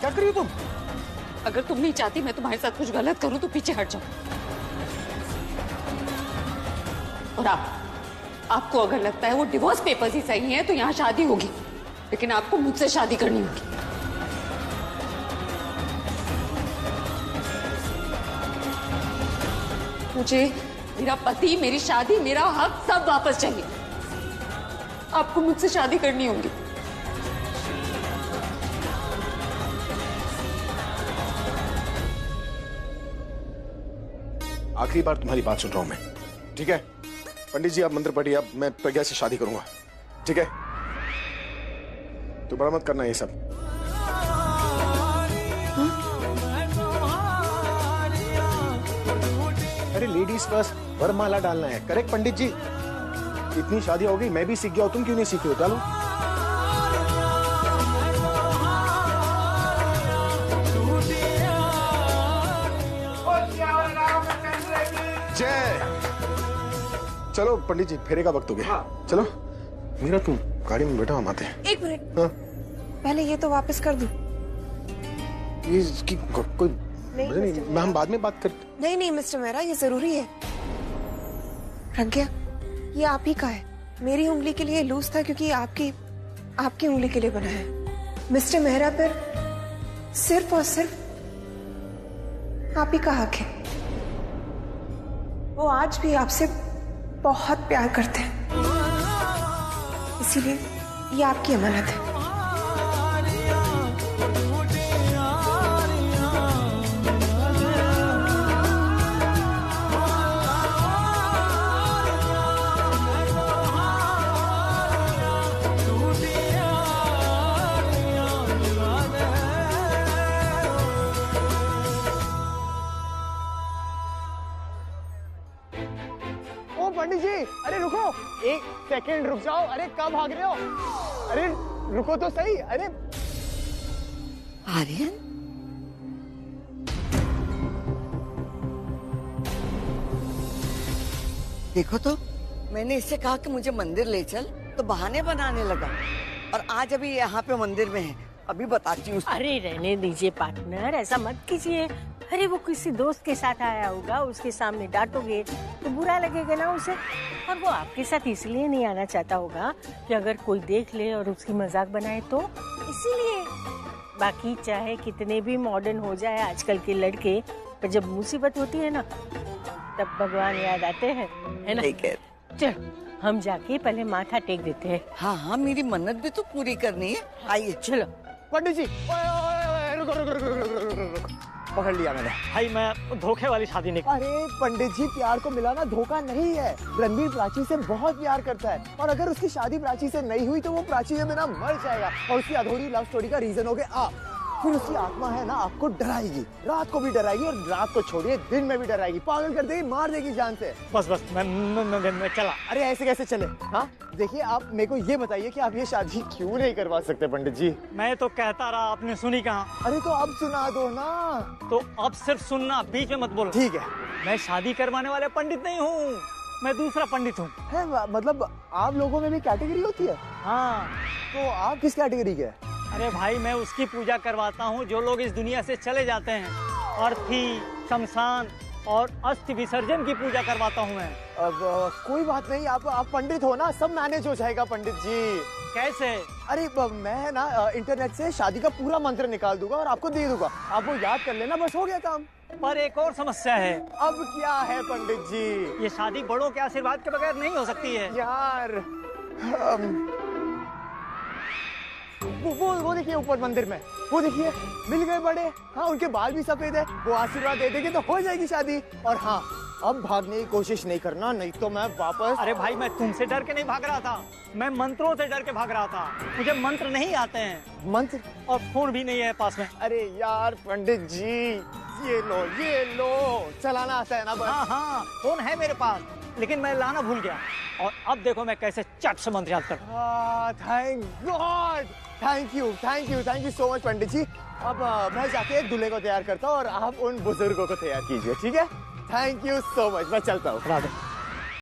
क्या कर रही हो तुम? अगर तुम नहीं चाहती मैं तुम्हारे साथ कुछ गलत करूं तो पीछे हट जाओ। और आपको अगर लगता है वो डिवोर्स पेपर्स ही सही हैं तो यहाँ शादी होगी, लेकिन आपको मुझसे शादी करनी होगी। मुझे मेरा पति, मेरी शादी, मेरा हक सब वापस चाहिए। आपको मुझसे शादी करनी होगी। आखिरी बार तुम्हारी बात सुन रहा हूं मैं, ठीक है? पंडित जी आप मंत्र पढ़िए, अब मैं प्रज्ञा से शादी करूंगा, ठीक है? तो बड़ा मत करना ये सब। अरे लेडीज फर्स्ट, वरमाला डालना है, करेक्ट पंडित जी? इतनी शादी हो गई, मैं भी सीख गया हूं, तुम क्यों नहीं सीखे हो? डालो। जय। चलो पंडित जी फेरे का वक्त हो गया। चलो मीरा तुम गाड़ी में बैठो, हम आते हैं। 1 मिनट। हाँ? पहले ये तो वापस कर दूं। ये इसकी कोई नहीं, मैं हम बाद में बात करते। नहीं मिस्टर मेहरा, ये जरूरी है। प्रज्ञा ये आप ही का है। मेरी उंगली के लिए लूज था क्योंकि आपकी उंगली के लिए बना है। मिस्टर मेहरा पर सिर्फ और सिर्फ आप ही का हक है। वो आज भी आपसे बहुत प्यार करते हैं, इसीलिए ये आपकी अमानत है। पंडित जी अरे रुको, 1 सेकंड रुक जाओ। अरे कब भाग रहे हो? अरे रुको तो सही। अरे आर्यन, देखो तो मैंने इससे कहा कि मुझे मंदिर ले चल, तो बहाने बनाने लगा। और आज अभी यहाँ पे मंदिर में है, अभी बताती हूँ। अरे रहने दीजिए पार्टनर, ऐसा मत कीजिए। अरे वो किसी दोस्त के साथ आया होगा, उसके सामने डांटोगे तो बुरा लगेगा ना उसे। और वो आपके साथ इसलिए नहीं आना चाहता होगा कि अगर कोई देख ले और उसकी मजाक बनाए तो, इसीलिए। बाकी चाहे कितने भी मॉडर्न हो जाए आजकल के लड़के, पर जब मुसीबत होती है ना तब भगवान याद आते हैं, है ना? ठीक है, चल हम जाके पहले माथा टेक देते हैं। हाँ हाँ, मेरी मन्नत भी तो पूरी करनी है। आइए चलो। पंडित जी, रुको रुको रुको रुको रुको, पकड़ लिया मैंने। भाई मैं धोखे वाली शादी नहीं। अरे पंडित जी, प्यार को मिलाना धोखा नहीं है। रणबीर प्राची से बहुत प्यार करता है, और अगर उसकी शादी प्राची से नहीं हुई तो वो प्राची के बिना मर जाएगा। और उसकी अधूरी लव स्टोरी का रीजन हो गए आप। फिर उसकी आत्मा है ना आपको डराएगी, रात को भी डराएगी, और रात को छोड़िए दिन में भी डराएगी, पागल कर देगी, मार देगी जान से। बस बस मैं चला। अरे ऐसे कैसे चले? हाँ देखिए, आप मेरे को ये बताइए कि आप ये शादी क्यों नहीं करवा सकते पंडित जी? मैं तो कहता रहा, आपने सुनी कहाँ? अरे तो अब सुना दो ना। तो अब सिर्फ सुनना, बीच में मत बोलो। ठीक है। मैं शादी करवाने वाले पंडित नहीं हूँ, मैं दूसरा पंडित हूँ। मतलब आप लोगों में भी कैटेगरी होती है? हाँ। तो आप किस कैटेगरी के? अरे भाई, मैं उसकी पूजा करवाता हूँ जो लोग इस दुनिया से चले जाते हैं। अर्थी, शमशान और अस्थि विसर्जन की पूजा करवाता हूँ मैं। अब कोई बात नहीं, आप पंडित हो ना, सब मैनेज हो जाएगा पंडित जी। कैसे? अरे मैं ना इंटरनेट से शादी का पूरा मंत्र निकाल दूंगा और आपको दे दूंगा, आप वो याद कर लेना, बस हो गया काम। पर एक और समस्या है। अब क्या है पंडित जी? ये शादी बड़ों के आशीर्वाद के बगैर नहीं हो सकती है यार। वो देखिए ऊपर मंदिर में, वो देखिए मिल गए बड़े। हाँ, उनके बाल भी सफेद है, वो आशीर्वाद दे देंगे तो हो जाएगी शादी। और हाँ, अब भागने की कोशिश नहीं करना, नहीं तो मैं वापस। अरे भाई, मैं तुमसे डर के नहीं भाग रहा था, मैं मंत्रों से डर के भाग रहा था। मुझे मंत्र नहीं आते हैं। मंत्र? और फोन भी नहीं है पास में। अरे यार पंडित जी, ये लो, चलाना आता है ना बस। हाँ हाँ, फोन है मेरे पास, लेकिन मैं लाना भूल गया। और अब देखो मैं कैसे चट से मंत्र याद करता। Thank God, thank you so much Pandit ji. अब मैं जाके एक दूल्हे को तैयार करता हूँ और आप उन बुजुर्गों को तैयार कीजिए, ठीक है? थैंक यू सो मच, मैं चलता हूँ।